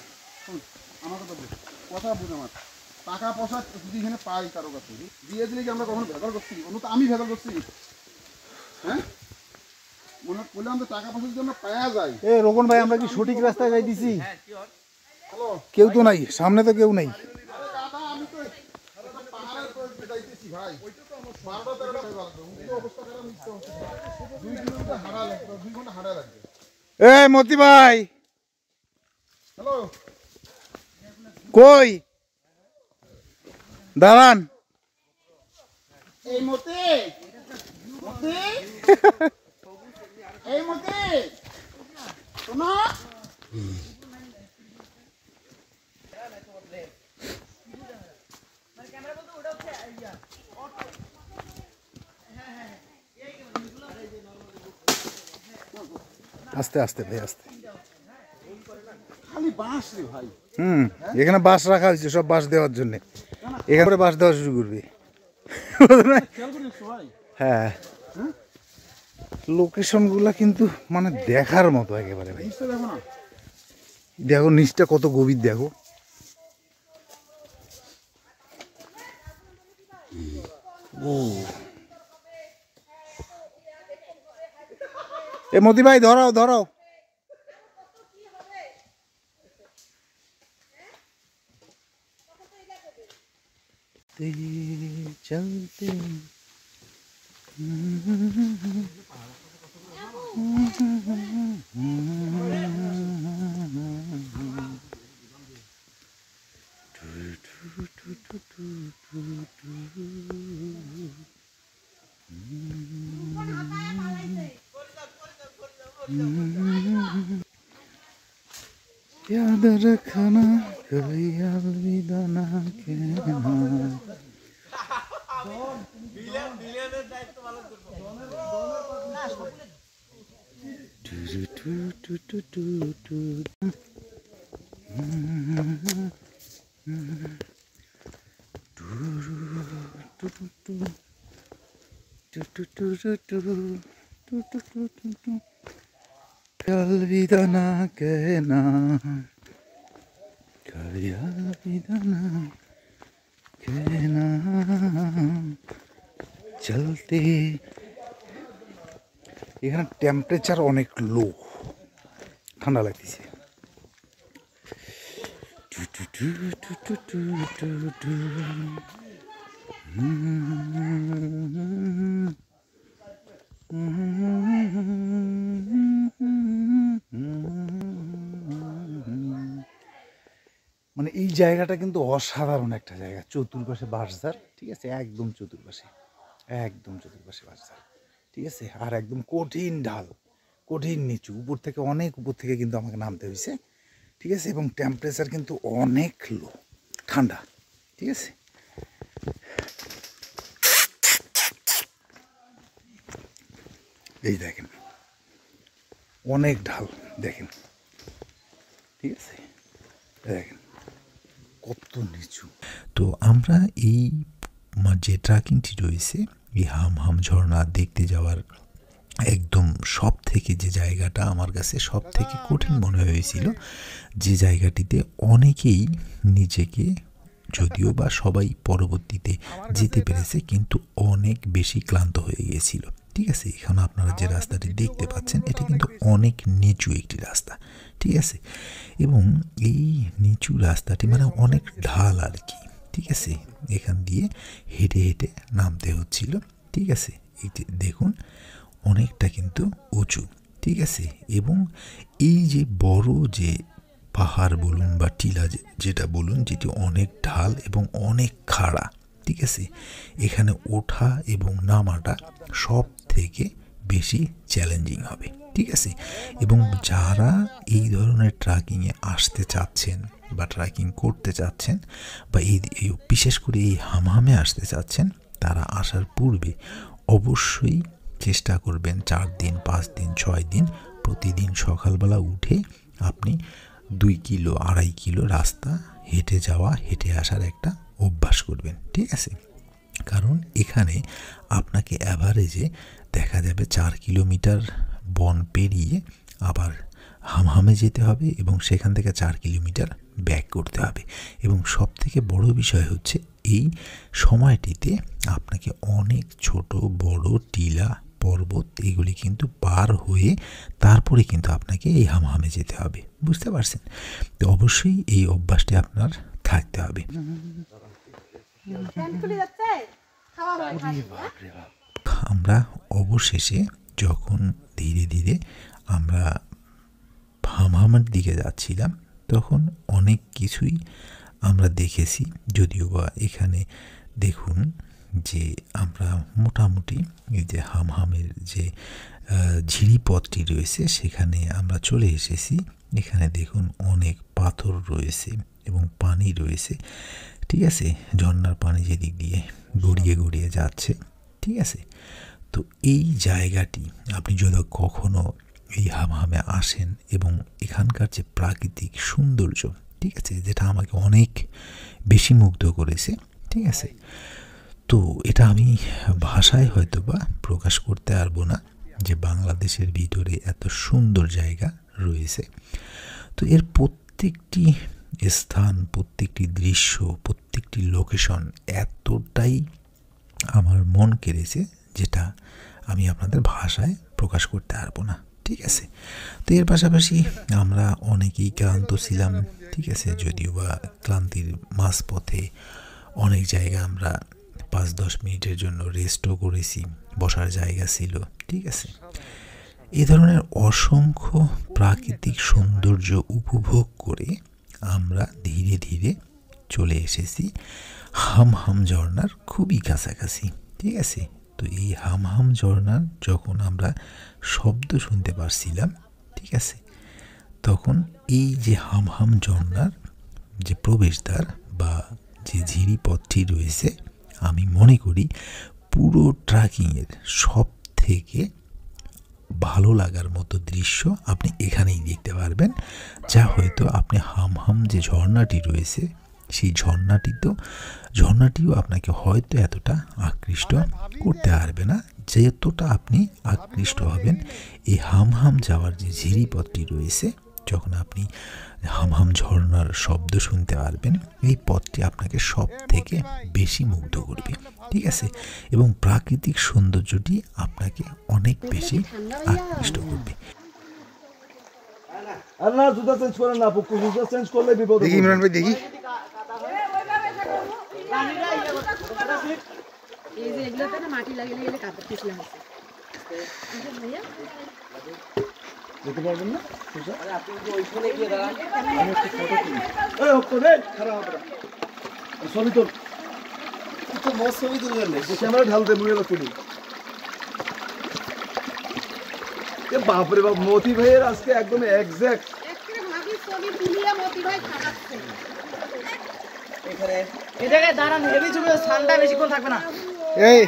শোন, আমার কথা বুঝ, কথা বুঝ আমার। টাকা পয়সা যদি এখানে পাই কারো কাছে দিয়ে দিলে কি আমরা কখনো ভেজাল করছি? অন্য তো আমি ভেজাল করছি, হ্যাঁ? মনে করলাম যে টাকা পয়সার জন্য পাওয়া যায়। রোকন ভাই, আমরা কি সঠিক রাস্তায় যাইতেছি? কেউ তো নাই, সামনে তো কেউ নাই। আমি তো পাহাড়ের যাইতেছি ভাই, ওইটা তো আমার 12-13টা অবস্থা খারাপ, 2 কিলোমিটার হাঁটা লাগবে, 2 ঘন্টা হাঁটা লাগবে। মতি ভাই হ্যালো, কই? দাঁড়ান। এই মতি, মতি, এই মতি, শোনো। আস্তে আস্তে ভাই, আস্তে। খালি বাঁশ রে ভাই। এখানে বাঁশ রাখা হয়েছে সব বাঁশ দেওয়ার জন্য। এখানে বাঁশ দেওয়া শুরু করবে। হ্যাঁ, লোকেশন গুলা কিন্তু মানে দেখার মতো একেবারে ভাই। দেখো নিচটা কত গভীর, দেখো। মতি ভাই ধরাও ধরাও। চলতে याद रखना कभी अलविदा ना कहना। अलविदा ना कहना, कभी अलविदा ना कहना। चलते এখানে টেম্পারেচার অনেক লো, ঠান্ডা লাগতেছে। মানে এই জায়গাটা কিন্তু অসাধারণ একটা জায়গা। চতুর্পাশে বাঁশঝাড়, ঠিক আছে, একদম চতুর্পাশে, একদম চতুর্পাশে বাঁশঝাড়, ঠিক আছে। আর একদম কঠিন ঢাল, কঠিন নিচু, উপর থেকে অনেক উপর থেকে কিন্তু আমাকে নামতে হয়েছে, ঠিক আছে। এবং টেম্পারেচার কিন্তু অনেক লো, ঠান্ডা, ঠিক আছে। এই দেখেন অনেক ঢাল, দেখেন, ঠিক আছে, দেখেন কত নিচু। তো আমরা এই যে ট্রেকিংটি রয়েছে, এই হামহাম ঝর্ণা দেখতে যাওয়ার একদম সব থেকে যে জায়গাটা আমার কাছে সব থেকে কঠিন মনে হয়েছিল, যে জায়গাটিতে অনেকেই নিজেকে, যদিও বা সবাই পরবর্তীতে যেতে পেরেছে, কিন্তু অনেক বেশি ক্লান্ত হয়ে গিয়েছিল, ঠিক আছে। এখানে আপনারা যে রাস্তাটি দেখতে পাচ্ছেন, এটা কিন্তু অনেক নিচু একটি রাস্তা, ঠিক আছে। এবং এই নিচু রাস্তাটি মানে অনেক ঢাল আর কি, ঠিক আছে। এখান দিয়ে হেঁটে হেঁটে নামতে হচ্ছিল, ঠিক আছে। এই যে দেখুন অনেকটা কিন্তু উঁচু, ঠিক আছে। এবং এই যে বড় যে পাহাড় বলুন বা টিলা যেটা বলুন, যেটি অনেক ঢাল এবং অনেক খাড়া, ঠিক আছে। এখানে ওঠা এবং নামাটা সব থেকে বেশি চ্যালেঞ্জিং হবে, ঠিক আছে। এবং যারা এই ধরনের ট্রেকিংয়ে আসতে চাচ্ছেন বা ট্রেকিং করতে চাচ্ছেন বা বিশেষ করে এই হামহামে আসতে চাচ্ছেন, তারা আসার পূর্বে অবশ্যই চেষ্টা করবেন 4 দিন 5 দিন 6 দিন প্রতিদিন সকালবেলা উঠে আপনি 2 কিলো 2.5 কিলো রাস্তা হেঁটে যাওয়া হেঁটে আসার একটা অভ্যাস করবেন, ঠিক আছে? কারণ এখানে আপনাকে অ্যাভারেজে দেখা যাবে 4 কিলোমিটার বন পেরিয়ে আবার হামহামে যেতে হবে এবং সেখান থেকে 4 কিলোমিটার ব্যাক করতে হবে। এবং সবথেকে বড় বিষয় হচ্ছে এই সময়টিতে আপনাকে অনেক ছোট বড় টিলা পর্বত এগুলি কিন্তু পার হয়ে তারপরে কিন্তু আপনাকে এই হামহামে যেতে হবে, বুঝতে পারছেন? তো অবশ্যই এই অভ্যাসটি আপনার থাকতে হবে। আমরা অবশেষে যখন ধীরে ধীরে আমরা হামহামের দিকে যাচ্ছিলাম তখন অনেক কিছুই আমরা দেখেছি, যদিও বা এখানে দেখুন যে আমরা মোটামুটি এই যে হামহামের যে ঝিরিপথটি রয়েছে সেখানে আমরা চলে এসেছি। এখানে দেখুন অনেক পাথর রয়েছে এবং পানি রয়েছে, ঠিক আছে? ঝর্ণার পানি যেদিক দিয়ে গড়িয়ে গড়িয়ে যাচ্ছে, ঠিক আছে? তো এই জায়গাটি আপনি যদি কখনো এই হামহামে আসেন এবং এখানকার যে প্রাকৃতিক সৌন্দর্য, ঠিক আছে, যেটা আমাকে অনেক বেশি মুগ্ধ করেছে, ঠিক আছে? তো এটা আমি ভাষায় হয়তো বা প্রকাশ করতে পারবো না যে বাংলাদেশের ভিতরে এত সুন্দর জায়গা রয়েছে। তো এর প্রত্যেকটি স্থান, প্রত্যেকটি দৃশ্য, প্রত্যেকটি লোকেশন এতটাই আমার মন কেড়েছে যেটা আমি আপনাদের ভাষায় প্রকাশ করতে পারবো না, ঠিক আছে? তো এর পাশাপাশি আমরা অনেকেই ক্লান্ত ছিলাম, ঠিক আছে? যদিও বা ক্লান্তির মাঝপথে অনেক জায়গা আমরা 5-10 মিনিটের জন্য রেস্টও করেছি, বসার জায়গা ছিল, ঠিক আছে? এ ধরনের অসংখ্য প্রাকৃতিক সৌন্দর্য উপভোগ করে আমরা ধীরে ধীরে চলে এসেছি হামহাম ঝর্ণার খুবই কাছাকাছি, ঠিক আছে? তো এই হামহাম ঝর্ণার যখন আমরা শব্দ শুনতে পারছিলাম, ঠিক আছে, তখন এই যে হামহাম ঝর্ণার যে প্রবেশদ্বার বা যে ঝিরিপথটি রয়েছে, আমি মনে করি পুরো ট্রেকিংয়ের সব থেকে ভালো লাগার মতো দৃশ্য আপনি এখানেই দেখতে পারবেন, যা হয়তো আপনি হামহাম যে ঝর্ণাটি রয়েছে সেই ঝর্ণাটিও আপনাকে হয়তো এতটা আকৃষ্ট করতে পারবে না যতটা আপনি আকৃষ্ট হবেন এই হামহাম যাওয়ার যে ঝিরিপথটি রয়েছে। যখন আপনি হামহাম ঝর্ণার শব্দ শুনতে পারবেন, এই পথটি আপনাকে সব থেকে বেশি মুগ্ধ করবে, ঠিক আছে? এবং প্রাকৃতিক সৌন্দর্যটি আপনাকে অনেক বেশি আকৃষ্ট করবে। আর না জুতা চেঞ্জ করে না, পুকুর জুতা চেঞ্জ করলে বিপদ। দেখি ইমরান ভাই, দেখি এই যে এগুলোতে না মাটি লাগিয়ে গেলে কাপড় পিছলা হচ্ছে। যেতে পারবেন না? আপনি যে ওইখানে গিয়ে দাঁড়ান, আমি একটু ফটো তুলি। এই ওখানে খারাপ হবে না। ছবি তোল। তো মোট ছবি তুলবেন না। ক্যামেরা ঢাল দে, মুড়ে তুলি। এ বাপ রে বাপ, মতি ভাইয়ের আজকে একদম এক্সাক্ট। একটা ভাবি ছবি তুলিয়ে মতি ভাই খাটাচ্ছে। এখানে এই জায়গায় দাঁড়ান, হেভি ছবি, ঠান্ডা বেশিক্ষণ থাকবে না। এই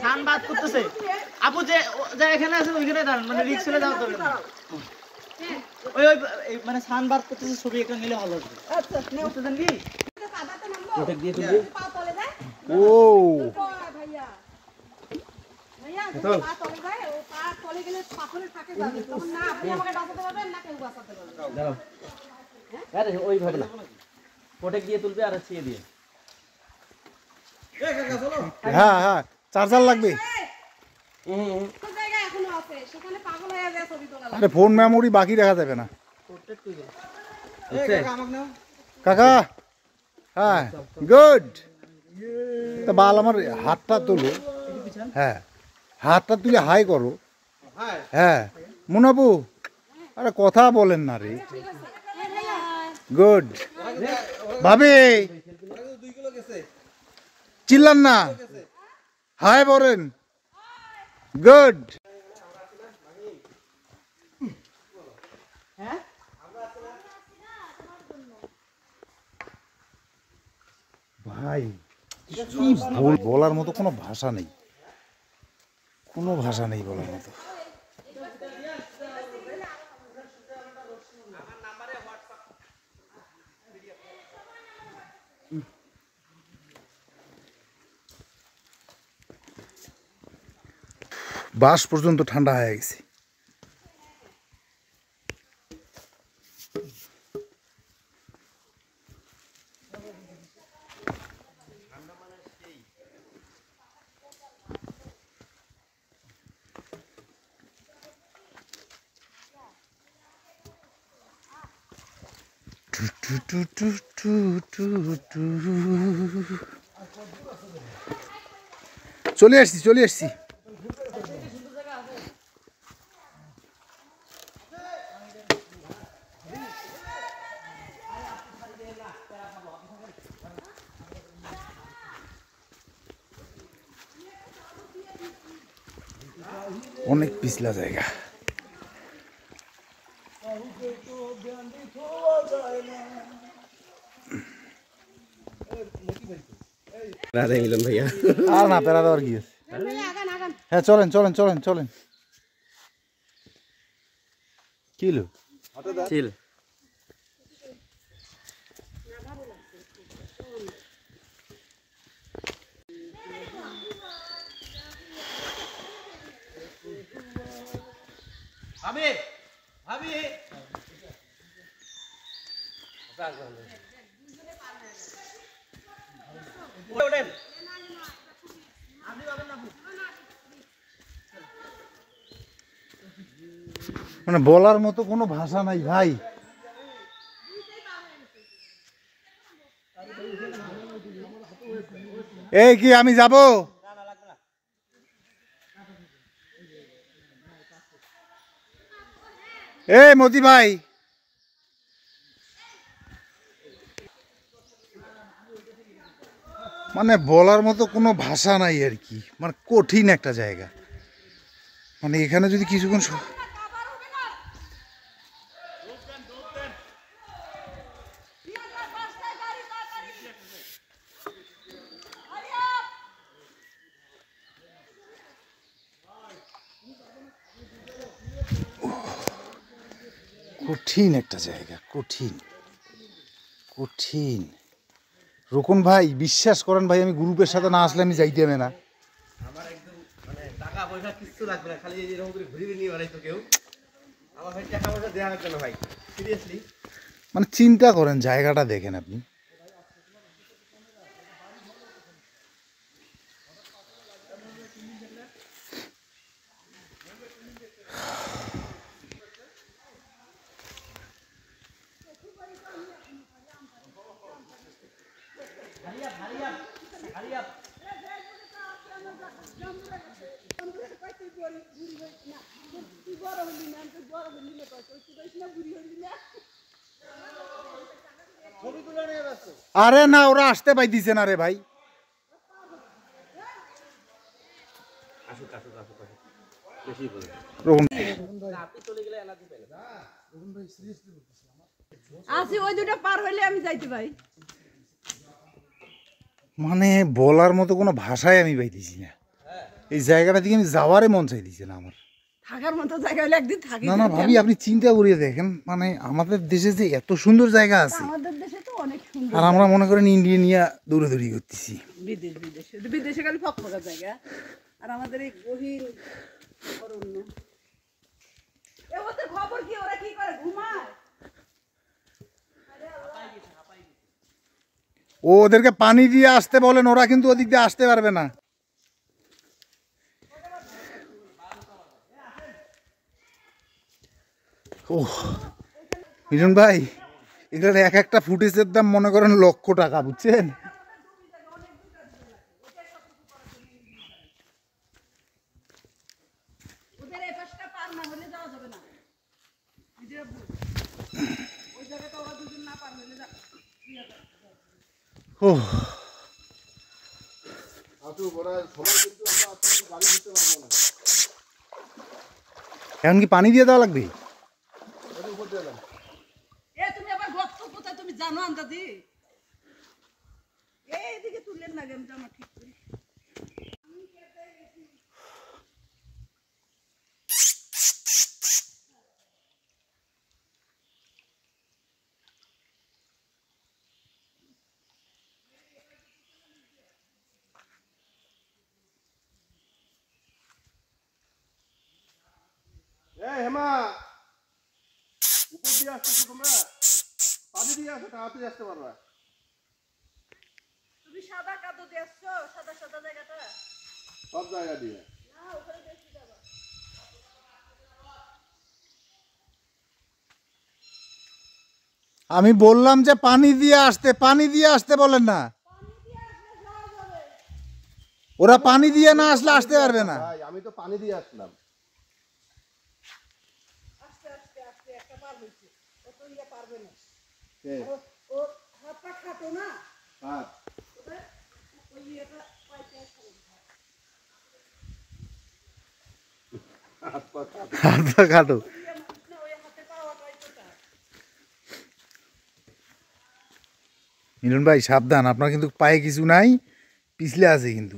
ঠান বাদ করতেছে। আপু যে এখানে আছে ওইখানে দাঁড়ান, মানে রিস্ক চলে যাওয়া দরকার না। ওই মানে সান বার করতেছে, ছবি একটা নিলে ভালো হবে। আচ্ছা বুঝতেছেন কি? প্রোটেক্ট দিয়ে তুলবি। ও ভাইয়া ভাইয়া যদি পা তলে যায়, ও পা তলে গেলে পাথরে থাকে যাবে। তখন না আপনি আমাকে বাঁচাতে পারবেন না কেউ বাঁচাতে পারবে। দাঁড়াও। আরে ওইভাবে না, প্রোটেক্ট দিয়ে তুলবে আর ছিয়ে দিয়ে। হ্যাঁ হ্যাঁ, চার্জার লাগবে। কোন জায়গায় এখনো আছে, সেখানে পাগল হয়ে যায় ছবি তোলা। আরে ফোন মেমোরি বাকি রাখা যাবে না কাকা। হ্যাঁ গুড। তা বাল আমার হাতটা তোলো, হ্যাঁ হাতটা তুলে হাই করো। হ্যাঁ মুনাপু, আরে কথা বলেন না রে। গুড ভাবি, চিল্লান না, হাই বলেন। গুড। ভাই কি বলার মতো কোনো ভাষা নেই, কোনো ভাষা নেই বলার মতো। বাস পর্যন্ত ঠান্ডা হয়ে গেছে। চলে আসছি চলে আসছি। অনেক পিছলা জায়গা। আর না পেরা দেওয়ার কি আছে। হ্যাঁ চলেন চলেন চলেন চলেন। কি হলো? চিল ভাবি ভাবি ওঠেন মানে বলার মতো কোনো ভাষা নাই ভাই। এই কি আমি যাব? এই মতি ভাই, মানে বলার মতো কোনো ভাষা নাই আর কি, মানে কঠিন একটা জায়গা। মানে এখানে যদি কিছুক্ষণ কঠিন একটা জায়গা, কঠিন কঠিন। রোকন ভাই বিশ্বাস করেন ভাই, আমি গ্রুপের সাথে না আসলে আমি যাইতে হবে না। আমার একদম মানে টাকা পয়সা কিচ্ছু লাগবে না, খালি এরকম করে ঘুরিয়ে নিয়ে বেড়াইতো কেউ। আমার ভাই টাকা পয়সা দেওয়া লাগবে না ভাই, সিরিয়াসলি। মানে চিন্তা করেন জায়গাটা দেখেন আপনি। আরে না, ওরা আসতে পাইতেছে না রে ভাই। আসি ওই দুটো পার হইলে আমি যাইতে পারি। মানে বলার মতো কোনো ভাষাই আমি পাইতেছি না। এই জায়গাটা দিকে আমি যাওয়ারে মন চাইতেছে না আমার। থাকার মতো জায়গা হলে একদিন থাকি। না না ভাবি, আপনি চিন্তা করিয়ে দেখেন, মানে আমাদের দেশে যে এত সুন্দর জায়গা আছে, আমাদের দেশে তো অনেক সুন্দর, আর আমরা মনে করেন ইন্ডিয়া নিয়ে দৌড়াদৌড়ি করতেছি। বিদেশে বিদেশে খালি ফকফকা জায়গা, আর আমাদের এই গহীন অরণ্য। ওদের খবর কি, ওরা কি করে, ঘুমায়? ওদেরকে পানি দিয়ে আসতে বলেন, ওরা কিন্তু ওদিক দিয়ে আসতে পারবে না। ও মিলন ভাই, এগুলোর এক একটা ফুটেজের দাম মনে করেন লক্ষ টাকা, বুঝছেন? ওদের এই পাশটা পার না হলে যাওয়া যাবে না। ওই জায়গাটা ওরা দুজন না পার হলে ও এখন কি পানি দিয়ে দেওয়া লাগবে? তুমি আবার গর্ত কোথায় তুমি জানো আন্দাজি? এইদিকে এই হেমা, উপর দিয়ে আসতেছো তোমরা? পানি দিয়ে আসো, তাড়াতাড়ি আসতে পারবা। তুমি সাদা কাদো দিয়ে আসছো, সাদা সাদা জায়গাটা সব জায়গা দিয়ে। না, ওখানে বেশি যাবা। আমি বললাম যে পানি দিয়ে আসতে বলেন না। ওরা পানি দিয়ে না আসলে আসতে পারবে না। ভাই আমি তো পানি দিয়ে আসলাম। আস্তে আস্তে আস্তে একটা পার হইছে, ও তো ইয়া পারবে না। কে? ও হাত পা খাটো না, হ্যাঁ, ওটা ওই ইয়েটা পাইতে আসবে। হাত পা কাটো। হাত পা কাটো। না, ওই হাতে পাওয়াটাই তো টান। মিলন ভাই সাবধান, আপনার কিন্তু পায়ে কিছু নাই, পিছলে আছে কিন্তু।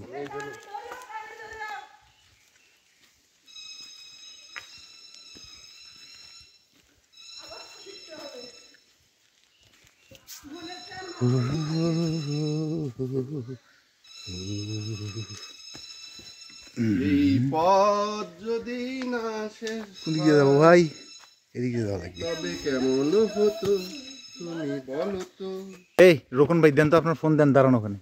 এই পথ যদি না শেষ কোন দিকে যাবো ভাই? এদিকে যাওয়া লাগবে। তবে কেমন হতো তুমি বলো তো। এই রোকন ভাই দেন তো আপনার ফোন, দেন, দাঁড়ান ওখানে।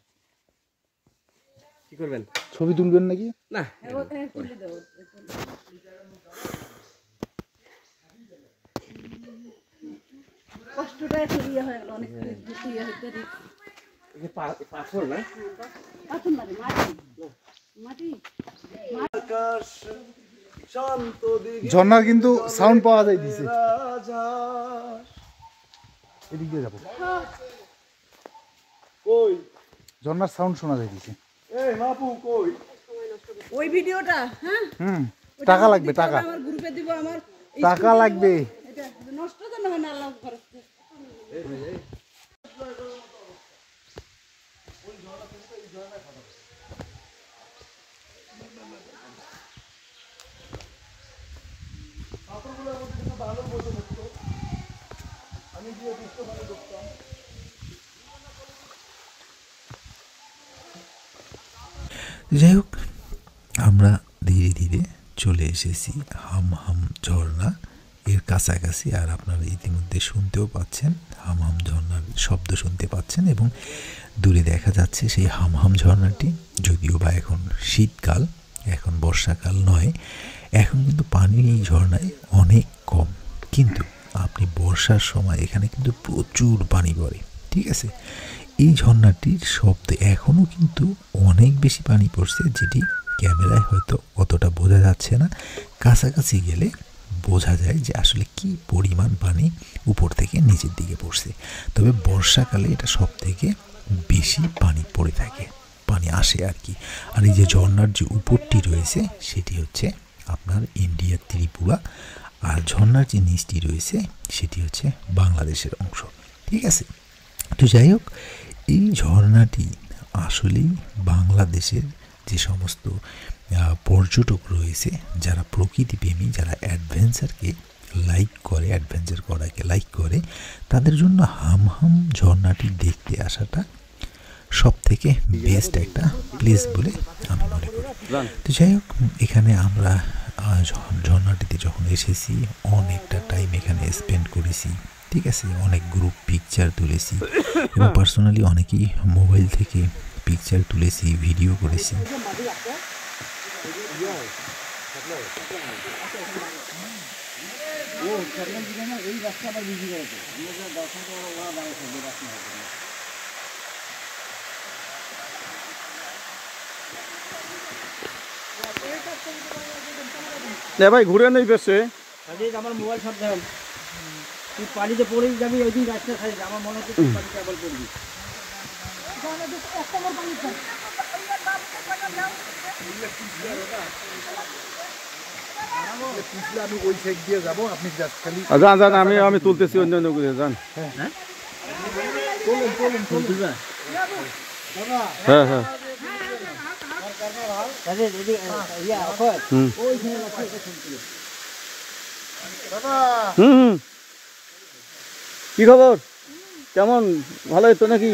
কি করবেন? ছবি তুলবেন নাকি? না, কষ্টটা একটু ইয়ে হয়ে গেল, অনেক ইয়ে হইতে রিস্ক। এই পাথর না? পাথর না রে, মাটি মাটি। ঝর্ণার কিন্তু সাউন্ড পাওয়া যায় দিছে। এদিক দিয়ে যাবো। কই ঝর্ণার সাউন্ড শোনা যায় দিছে। এই মাপু কই? ওই ভিডিওটা, হ্যাঁ, টাকা লাগবে, টাকা আমার গ্রুপে দিব, আমার টাকা লাগবে। এটা নষ্ট যেন হয় না, আল্লাহ খরচ। যাই হোক, আমরা ধীরে ধীরে চলে এসেছি হামহাম ঝর্ণা এর কাছাকাছি। আর আপনারা ইতিমধ্যে শুনতেও পাচ্ছেন, হামহাম ঝর্ণার শব্দ শুনতে পাচ্ছেন এবং দূরে দেখা যাচ্ছে সেই হামহাম ঝর্ণাটি। যদিও বা এখন শীতকাল, এখন বর্ষাকাল নয়, এখন কিন্তু পানি এই ঝর্ণায় অনেক কম, কিন্তু আপনি বর্ষার সময় এখানে কিন্তু প্রচুর পানি পড়ে। ঠিক আছে, এই ঝর্ণাটির শব্দে এখনও কিন্তু অনেক বেশি পানি পড়ছে, যেটি ক্যামেরায় হয়তো অতটা বোঝা যাচ্ছে না। কাছাকাছি গেলে বোঝা যায় যে আসলে কি পরিমাণ পানি উপর থেকে নিচের দিকে পড়ছে। তবে বর্ষাকালে এটা সব থেকে বেশি পানি পড়ে থাকে, পানি আসে আর কি। আর এই যে ঝর্ণার যে উপরটি রয়েছে সেটি হচ্ছে আপনার ইন্ডিয়ার ত্রিপুরা, আর ঝর্ণার যে নিচটি রয়েছে সেটি হচ্ছে বাংলাদেশের অংশ। ঠিক আছে, তো যাই হোক, এই ঝর্ণাটি আসলেই বাংলাদেশের যে সমস্ত পর্যটক রয়েছে, যারা প্রকৃতিপ্রেমী, যারা অ্যাডভেঞ্চারকে লাইক করে, অ্যাডভেঞ্চার করাকে লাইক করে, তাদের জন্য হামহাম ঝর্ণাটি দেখতে আসাটা সব থেকে বেস্ট একটা প্লেস বলে আমি মনে করি। তো যাই হোক, এখানে আমরা ঝর্ণাটিতে যখন এসেছি অনেকটা টাইম এখানে স্পেন্ড করেছি। ঠিক আছে, অনেক গ্রুপ পিকচার তুলেছি এবং পার্সোনালি অনেকেই মোবাইল থেকে পিকচার তুলেছি, ভিডিও করেছি। ভাই ঘুরে নেই বেশে। আমার মোবাইল সব দেখ, তুই পানিতে পড়েই যাবি, ওই দিন রাস্তা খাই, আমার মনে হচ্ছে তুই পানিতে আবার পড়বি। আমি ওই সাইড দিয়ে যাবো, আপনি জাস্ট খালি যান যান, আমি তুলতেছি অন্য অন্য করে যান। হ্যাঁ হ্যাঁ, হুম, কি খবর, কেমন, ভালো হতো নাকি?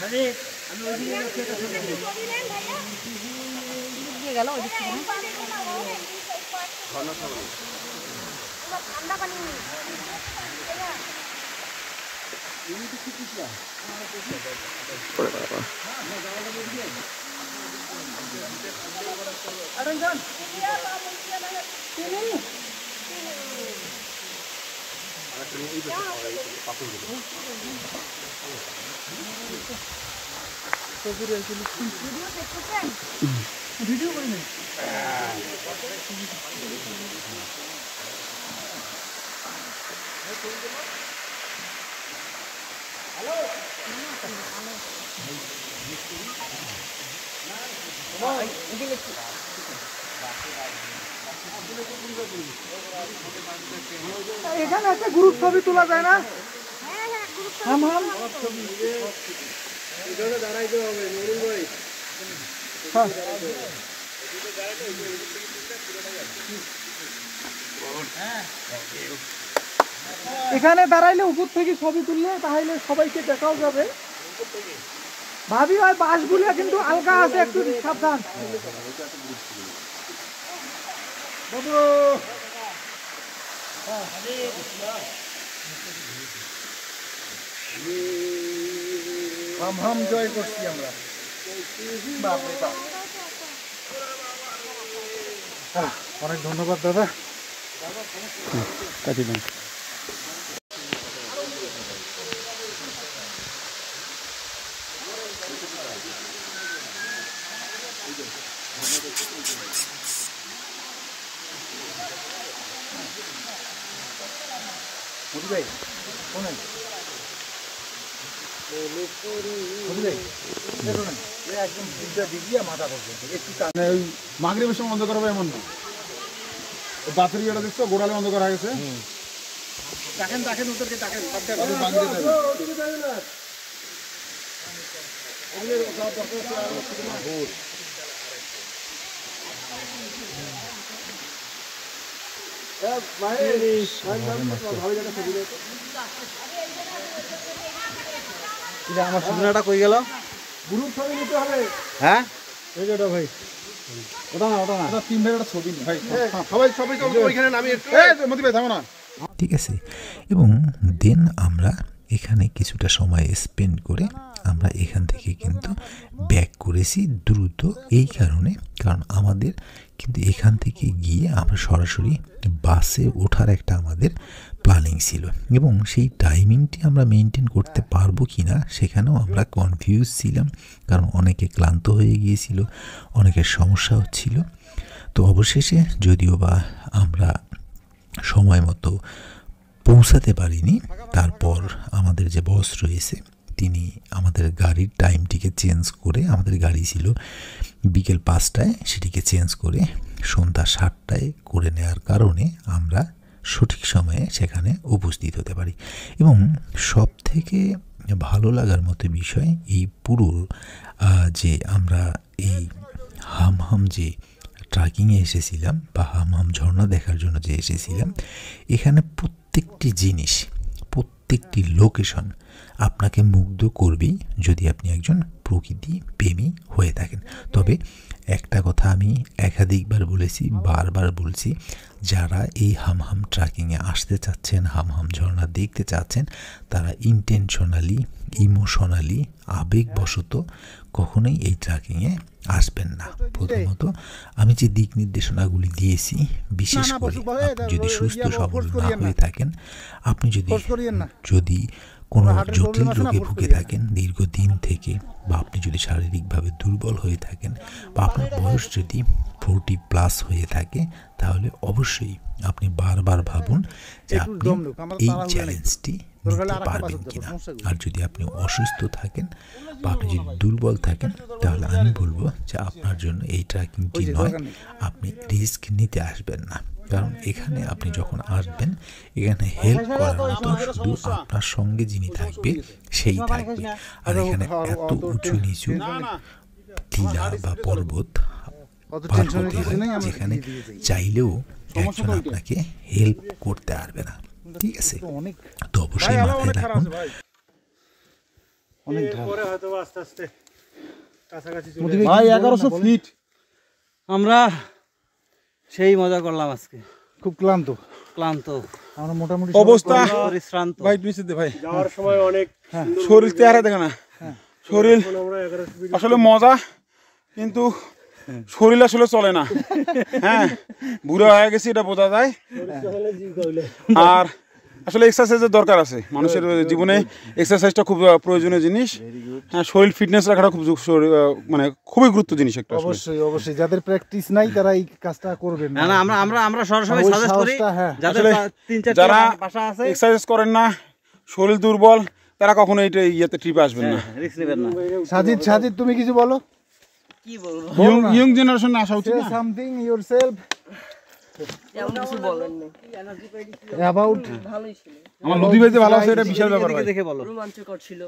আমি দিয়ে গেল ওই দিক থেকে ঠান্ডা পানি ভিডিও করে নেই এখানে একটা গ্রুপ ছবি তোলা যায় না? হাম হাম দাঁড়াইতে হবে নুরুল ভাই। এখানে দাঁড়াইলে উপর থেকে ছবি তুললে তাহলে সবাইকে দেখাও যাবে। ভাবি ওই বাসগুলো কিন্তু হালকা আছে, একটু সাবধান। হাম হাম জয় করছি আমরা। বাপরে বাপ। অনেক ধন্যবাদ দাদা। কাটি দেন। মোদি ভাই শোনেন, একদম দিদিয়া মাথা পর্যন্ত একটু ওই মাগরিবের সময় অন্ধকার হবে এমন না। বাথরি এটা দেখছো গোড়ালে অন্ধকার হয়ে গেছে। দেখেন দেখেন ওদেরকে দেখেন। আমার সুন্দরটা কই গেল? গ্রুপ ছবি নিতে হবে। হ্যাঁ এই যেটা ভাই, ওটা না এটা 3 ভাইয়ের একটা ছবি ভাই। সবাই সবাই তো ওইখানে নামি একটু মতি ভাই থামো না। ঠিক আছে। এবং দেন আমরা এখানে কিছুটা সময় স্পেন্ড করে আমরা এখান থেকে কিন্তু ব্যাক করেছি দ্রুত, এই কারণে কারণ আমাদের কিন্তু এখান থেকে গিয়ে আমরা সরাসরি বাসে ওঠার একটা আমাদের প্ল্যানিং ছিল এবং সেই টাইমিংটি আমরা মেনটেন করতে পারবো কি না সেখানেও আমরা কনফিউজ ছিলাম, কারণ অনেকে ক্লান্ত হয়ে গিয়েছিল, অনেকের সমস্যা হচ্ছিল। তো অবশেষে যদিও বা আমরা সময় মতো পৌঁছাতে পারিনি, তারপর আমাদের যে বস রয়েছে তিনি আমাদের গাড়ির টাইমটিকে চেঞ্জ করে, আমাদের গাড়ি ছিল বিকেল 5টায়, সেটিকে চেঞ্জ করে সন্ধ্যা 7টায় করে নেওয়ার কারণে আমরা সঠিক সময়ে সেখানে উপস্থিত হতে পারি। এবং সব থেকে ভালো লাগার মতো বিষয় এই পুরো যে আমরা এই হাম হাম যে ট্রেকিংয়ে এসেছিলাম বা হাম হাম ঝর্ণা দেখার জন্য যে এসেছিলাম, এখানে প্রত্যেকটি জিনিস, প্রত্যেকটি লোকেশন আপনাকে মুগ্ধ করবেই যদি আপনি একজন প্রকৃতি প্রেমী হয়ে থাকেন। তবে একটা কথা আমি একাধিকবার বলেছি, বারবার বলছি, যারা এই হাম হাম ট্রেকিংয়ে আসতে চাচ্ছেন, হাম হাম ঝর্ণা দেখতে চাচ্ছেন, তারা ইন্টেনশনালি, ইমোশনালি, আবেগবশত কখনোই এই ট্রেকিংয়ে আসবেন না। প্রথমত আমি যে দিক নির্দেশনাগুলি দিয়েছি, বিশেষ করে আপনি যদি সুস্থ সবল না হয়ে থাকেন, আপনি যদি কোনো জটিল রোগে ভুগে থাকেন দীর্ঘদিন থেকে, বা আপনি যদি শারীরিকভাবে দুর্বল হয়ে থাকেন, বা আপনার বয়স যদি 40+ হয়ে থাকে, তাহলে অবশ্যই আপনি বারবার ভাবুন যে আপনি এই চ্যালেঞ্জটি নিতে পারবেন কিনা। আর যদি আপনি অসুস্থ থাকেন বা আপনি যদি দুর্বল থাকেন, তাহলে আমি বলবো যে আপনার জন্য এই ট্রেকিংটি নয়, আপনি রিস্ক নিতে আসবেন না। কারণ এখানে আপনি যখন আসবেন, এখানে হেল্প করার মতো শুধু আপনার সঙ্গে যিনি থাকবে সেই থাকবে। আর এখানে এত উঁচু নিচু টিলা বা পর্বত পার হতে হয় যেখানে চাইলেও একজন আপনাকে হেল্প করতে পারবে না। ঠিক আছে, তো অবশ্যই মাথায় রাখুন। অনেক পরে হয়তো আস্তে আস্তে ভাই 1100 ফিট আমরা সেই মজা করলাম আজকে, খুব ক্লান্ত। ক্লান্ত আমরা মোটামুটি অবস্থা পরিশ্রান্ত। ভাই নিচে দে ভাই, যাওয়ার সময় অনেক শরীর চেহারা দেখে না, শরীর আমরা 1100 ফিট আসলে মজা, কিন্তু শরীর আসলে চলে না। হ্যাঁ, বুড়ো হয়ে গেছি এটা বোঝা যায়। আর আসলে এক্সারসাইজের দরকার আছে মানুষের জীবনে, এক্সারসাইজটা খুব প্রয়োজনীয় জিনিস। হ্যাঁ, শরীর ফিটনেস রাখাটা খুব মানে খুবই গুরুত্ব জিনিস একটা। অবশ্যই অবশ্যই, যাদের প্র্যাকটিস নাই তারা এই কাজটা করবেন না। আমরা আমরা আমরা সরাসরি ওই সাজেস্ট করি সাহসটা, হ্যাঁ। যাদের আসলে 3-4 যারা বাসা আছে, এক্সারসাইজ করেন না, শরীর দুর্বল, তারা কখনো এইটা ইয়েতে ট্রিপে আসবেন না। রিস্ক নেবেন না। সাজিদ, সাজিদ তুমি কিছু বলো। কি বলবো, ইয়ং জেনারেশন আসা উচিত Say না? something yourself কিছু বলেন না, about ভালোই ছিল, আমার লদি ভাইতে ভালো আছে, এটা বিশাল ব্যাপার ভাই। দেখে বলো। রোমাঞ্চকর ছিল।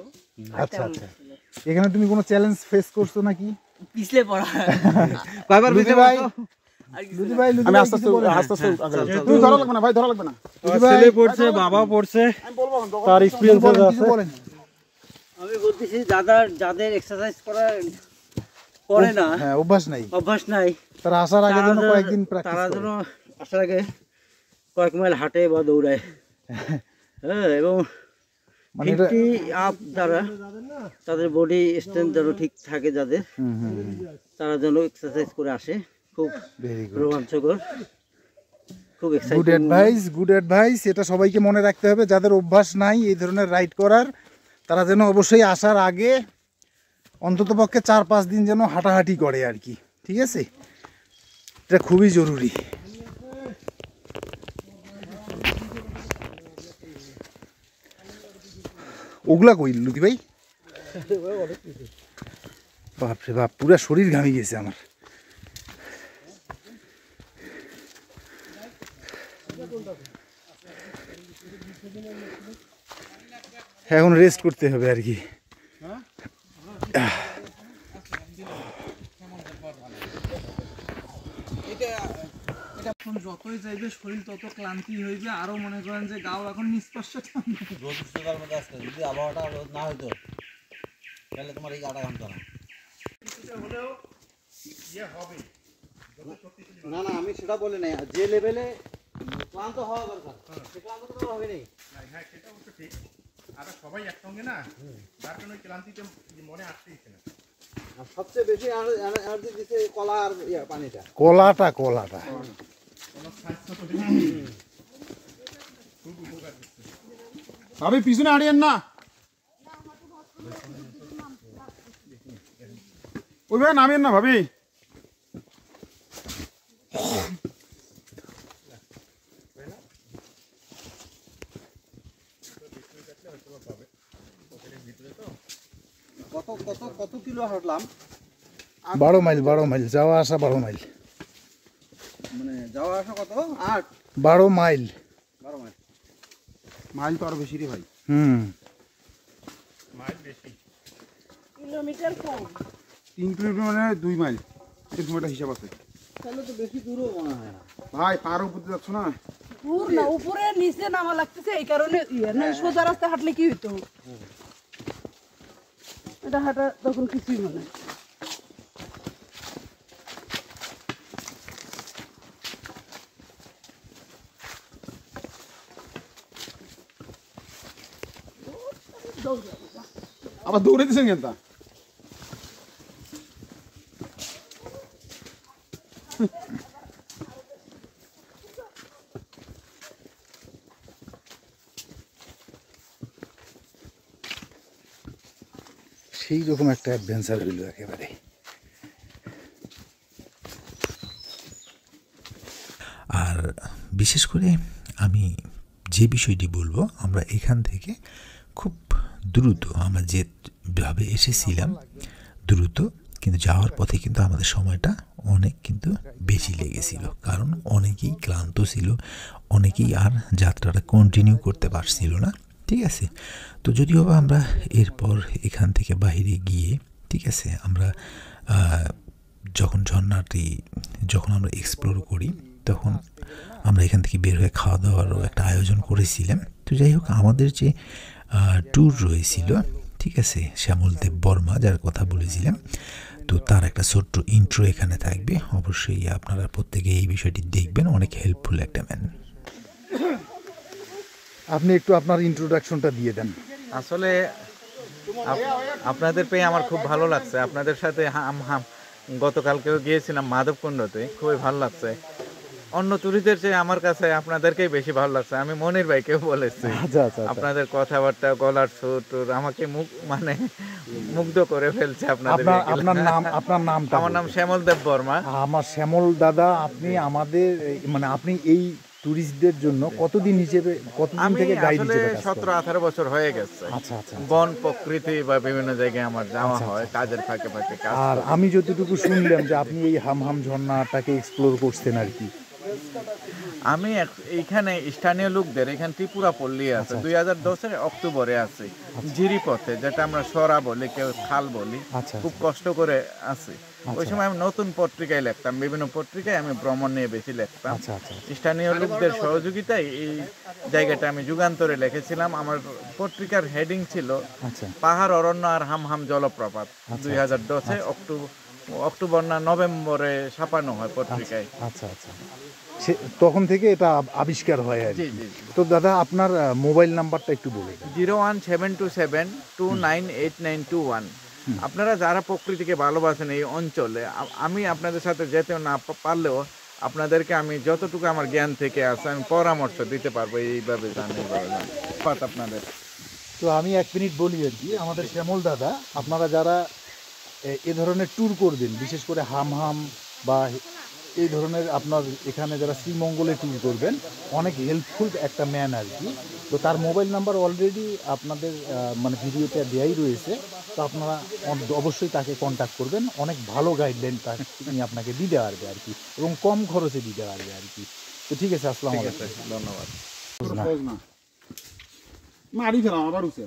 আচ্ছা আচ্ছা, এখানে তুমি কোনো চ্যালেঞ্জ ফেস করছো নাকি? পিছলে পড়া কয়বার লুদি বুঝতে ভাই, পারছো? লুদি ভাই, লুদি আমি ভাই আস্তে কিছু বলেন। আস্তে আগে তুমি ধরা লাগবে না ভাই, ধরা লাগবে না। ছেলে পড়ছে, বাবা পড়ছে, তার এক্সপেরিয়েন্স বলেন, আছে। কিছু বলেন। আমি বলতেছি যাদের এক্সারসাইজ করে না, হ্যাঁ, অভ্যাস নাই, অভ্যাস নাই, তারা আসার আগে যেন তারা কয়েকদিন তারা প্র্যাকটিস যেন করে। আসার আগে কয়েক মাইল হাঁটে বা দৌড়ায়। হ্যাঁ, এবং মানে এটা 50 আপ যারা, তাদের বডি স্ট্রেংথ যেন ঠিক থাকে, যাদের তারা যেন এক্সারসাইজ করে আসে। খুব ভেরি গুড, রোমাঞ্চকর, খুব good exciting. Advice, good advice. এটা সবাইকে মনে রাখতে হবে, যাদের অভ্যাস নাই এই ধরনের রাইড করার, তারা যেন অবশ্যই আসার আগে অন্তত পক্ষে 4-5 দিন যেন হাঁটাহাঁটি করে আর কি, ঠিক আছে? এটা খুবই জরুরি। ওগুলা কই লুতি ভাই? বাপরে বাপ, পুরা শরীর ঘামি গেছে আমার। এখন রেস্ট করতে হবে আর কি। এখন যতই যাইবে শরীর তত ক্লান্তি হইবে, আরো মনে করেন যে গাও এখন নিষ্পর্শ যদি আবহাওয়াটা না হইতো তাহলে তোমার এই গাটা ঘামতো না। না না, আমি সেটা বলি নাই, যে লেভেলে ক্লান্ত হওয়া দরকার সে ক্লান্ত তো হবে নাই। হ্যাঁ, সেটা অবশ্য ঠিক। আর সবাই একসঙ্গে না, তার কারণে ক্লান্তিতে মনে আসতেইছে না। আর সবচেয়ে বেশি এনার্জি দিচ্ছে কলা আর পানিটা। কলাটা ভাবি পিছনে হারিয়েন না, ওইভাবে নামেন না ভাবি। কত কিলো হাঁটলাম? 12 মাইল যাওয়া আসা, 12 মাইল, মানে যাওয়া আসা কত? 8 12 মাইল। 12 মাইল। মাইল তো আরো বেশি রে ভাই। মাইল বেশি, কিলোমিটার কম, 3 কিলোমিটার মানে 2 মাইল, এরকম একটা হিসাব আছে তাহলে তো বেশি দূরও মনে হয় না ভাই। পার উপর যাচ্ছ না, দূর না, উপরে নিচে নামা লাগতেছে, এই কারণে না সোজা রাস্তায় হাঁটলে কি হইতো, এটা হাঁটা তখন কিছুই মনে হয়। আবার দৌড়ে দিচ্ছেন কেন তা? সেই রকম একটা অ্যাডভেঞ্চার হইল একেবারে। আর বিশেষ করে আমি যে বিষয়টি বলবো, আমরা এখান থেকে খুব দ্রুত, আমরা যেভাবে এসেছিলাম দ্রুত, কিন্তু যাওয়ার পথে কিন্তু আমাদের সময়টা অনেক কিন্তু বেশি লেগেছিল, কারণ অনেকেই ক্লান্ত ছিল, অনেকেই আর যাত্রাটা কন্টিনিউ করতে পারছিল না, ঠিক আছে? তো যদিও আমরা এরপর এখান থেকে বাইরে গিয়ে, ঠিক আছে, আমরা যখন ঝর্ণাটি আমরা এক্সপ্লোর করি, তখন আমরা এখান থেকে বের হয়ে খাওয়া দাওয়ারও একটা আয়োজন করেছিলাম। তো যাই হোক, আমাদের যে ট্যুর রয়েছিল, ঠিক আছে, শ্যামল দেব বর্মা যার কথা বলেছিলাম। তো তার একটা ছোট্ট ইন্ট্রো এখানে থাকবে, অবশ্যই আপনারা প্রত্যেকে এই বিষয়টি দেখবেন, অনেক হেল্পফুল একটা ম্যান। আপনি একটু আপনার ইন্ট্রোডাকশনটা দিয়ে দেন। আসলে আপনাদের পেয়ে আমার খুব ভালো লাগছে। আপনাদের সাথে গতকালকেও গিয়েছিলাম মাধবকুণ্ডতে, খুবই ভালো লাগছে। অন্য টুরিস্টদের চেয়ে আমার কাছে আপনাদেরকেই বেশি ভালো লাগছে। আমি মনির ভাইকেও বলেছি, আপনাদের কথাবার্তা, গলার সুর আমাকে মানে মুগ্ধ করে ফেলছে। আপনার নামটা? আমার নাম শ্যামল দেব বর্মা। আমার শ্যামল দাদা, আপনি আমাদের মানে আপনি এই টুরিস্টদের জন্য কতদিন থেকে গাইড হিসেবে কাজ করেন? 17-18 বছর হয়ে গেছে। আচ্ছা আচ্ছা। বন, প্রকৃতি বা বিভিন্ন জায়গায় আমার যাওয়া হয় কাজের ফাঁকে ফাঁকে। আর আমি যতটুকু শুনলাম যে আপনি এই হামহাম ঝর্ণাটাকে এক্সপ্লোর করছেন আর কি। আমি এইখানে স্থানীয় লোকদের, এখানে ত্রিপুরা পল্লী আছে, 2010-এর অক্টোবরে আছে জিরিপথে, যেটা আমরা সরা বলি, কেউ খাল বলি, খুব কষ্ট করে আছি। ওই সময় আমি নতুন পত্রিকায় লিখতাম, বিভিন্ন পত্রিকায় আমি ভ্রমণ নিয়ে বেশি লিখতাম। স্থানীয় লোকদের সহযোগিতায় এই জায়গাটা আমি যুগান্তরে লিখেছিলাম। আমার পত্রিকার হেডিং ছিল পাহাড়, অরণ্য আর হামহাম জলপ্রপাত। 2010-এ অক্টোবর না নভেম্বরে ছাপানো হয় পত্রিকায়। আচ্ছা আচ্ছা, তখন থেকে এটা আবিষ্কার হয় আর কি। তো দাদা আপনার মোবাইল নাম্বারটা একটু বলে দেন। 01727298921। আপনারা যারা প্রকৃতিকে ভালোবাসেন এই অঞ্চলে, আমি আপনাদের সাথে যেতেও না পারলেও আপনাদেরকে আমি যতটুকু আমার জ্ঞান থেকে আছে আমি পরামর্শ দিতে পারবো, এইভাবে জানেন আপনাদের। তো আমি 1 মিনিট বলি আর কি। আমাদের শ্যামল দাদা, আপনারা যারা এ ধরনের ট্যুর করবেন, বিশেষ করে হামহাম বা এই ধরনের আপনার এখানে যারা শ্রীমঙ্গলে ট্যুর করবেন, অনেক হেল্পফুল একটা ম্যান আর কি। তো তার মোবাইল নাম্বার অলরেডি আপনাদের মানে ভিডিওতে দেওয়াই রয়েছে। তো আপনারা অবশ্যই তাকে কন্ট্যাক্ট করবেন, অনেক ভালো গাইডলাইন তিনি আপনাকে দিতে পারবে আর কি, এবং কম খরচে দিতে পারবে আর কি। তো ঠিক আছে, আসসালামু আলাইকুম, ধন্যবাদ। মারি ফেলাম আবার উঠে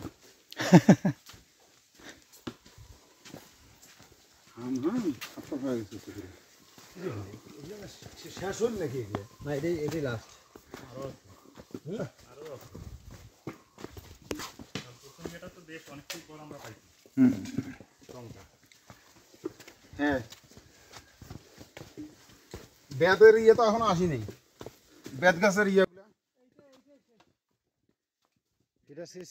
শেষ হল নাকি? না, এটাই লাস্ট। হ্যাঁ, বেতের ইয়ে তো এখনো আসেনি, বেত গাছের ইয়েগুলো এটা শেষ।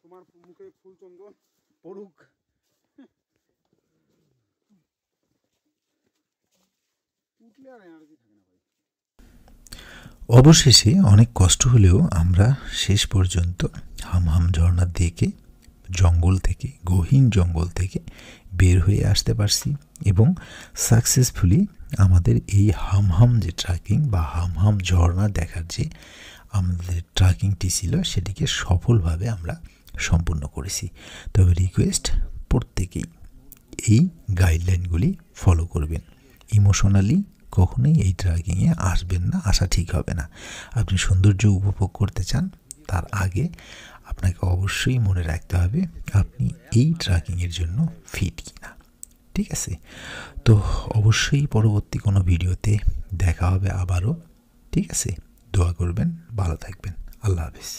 তোমার মুখে ফুল চন্দন পড়ুক। উঠলে আর এনার্জি থাকে না ভাই। অবশেষে অনেক কষ্ট হলেও আমরা শেষ পর্যন্ত হামহাম ঝর্ণা দেখে জঙ্গল থেকে, গহীন জঙ্গল থেকে বের হয়ে আসতে পারছি, এবং সাকসেসফুলি আমাদের এই হামহাম যে ট্রেকিং বা হামহাম ঝর্ণা দেখার যে আমাদের ট্রেকিংটি ছিল, সেটিকে সফলভাবে আমরা সম্পূর্ণ করেছি। তবে রিকোয়েস্ট, প্রত্যেকেই এই গাইডলাইনগুলি ফলো করবেন। ইমোশনালি কখনোই এই ট্রেকিংয়ে আসবেন না, আসা ঠিক হবে না। আপনি সৌন্দর্য উপভোগ করতে চান, তার আগে আপনাকে অবশ্যই মনে রাখতে হবে আপনি এই ট্রেকিংয়ের জন্য ফিট কিনা। ঠিক আছে? তো অবশ্যই পরবর্তী কোনো ভিডিওতে দেখা হবে আবারও। ঠিক আছে? দোয়া করবেন, ভালো থাকবেন। আল্লাহ হাফেজ।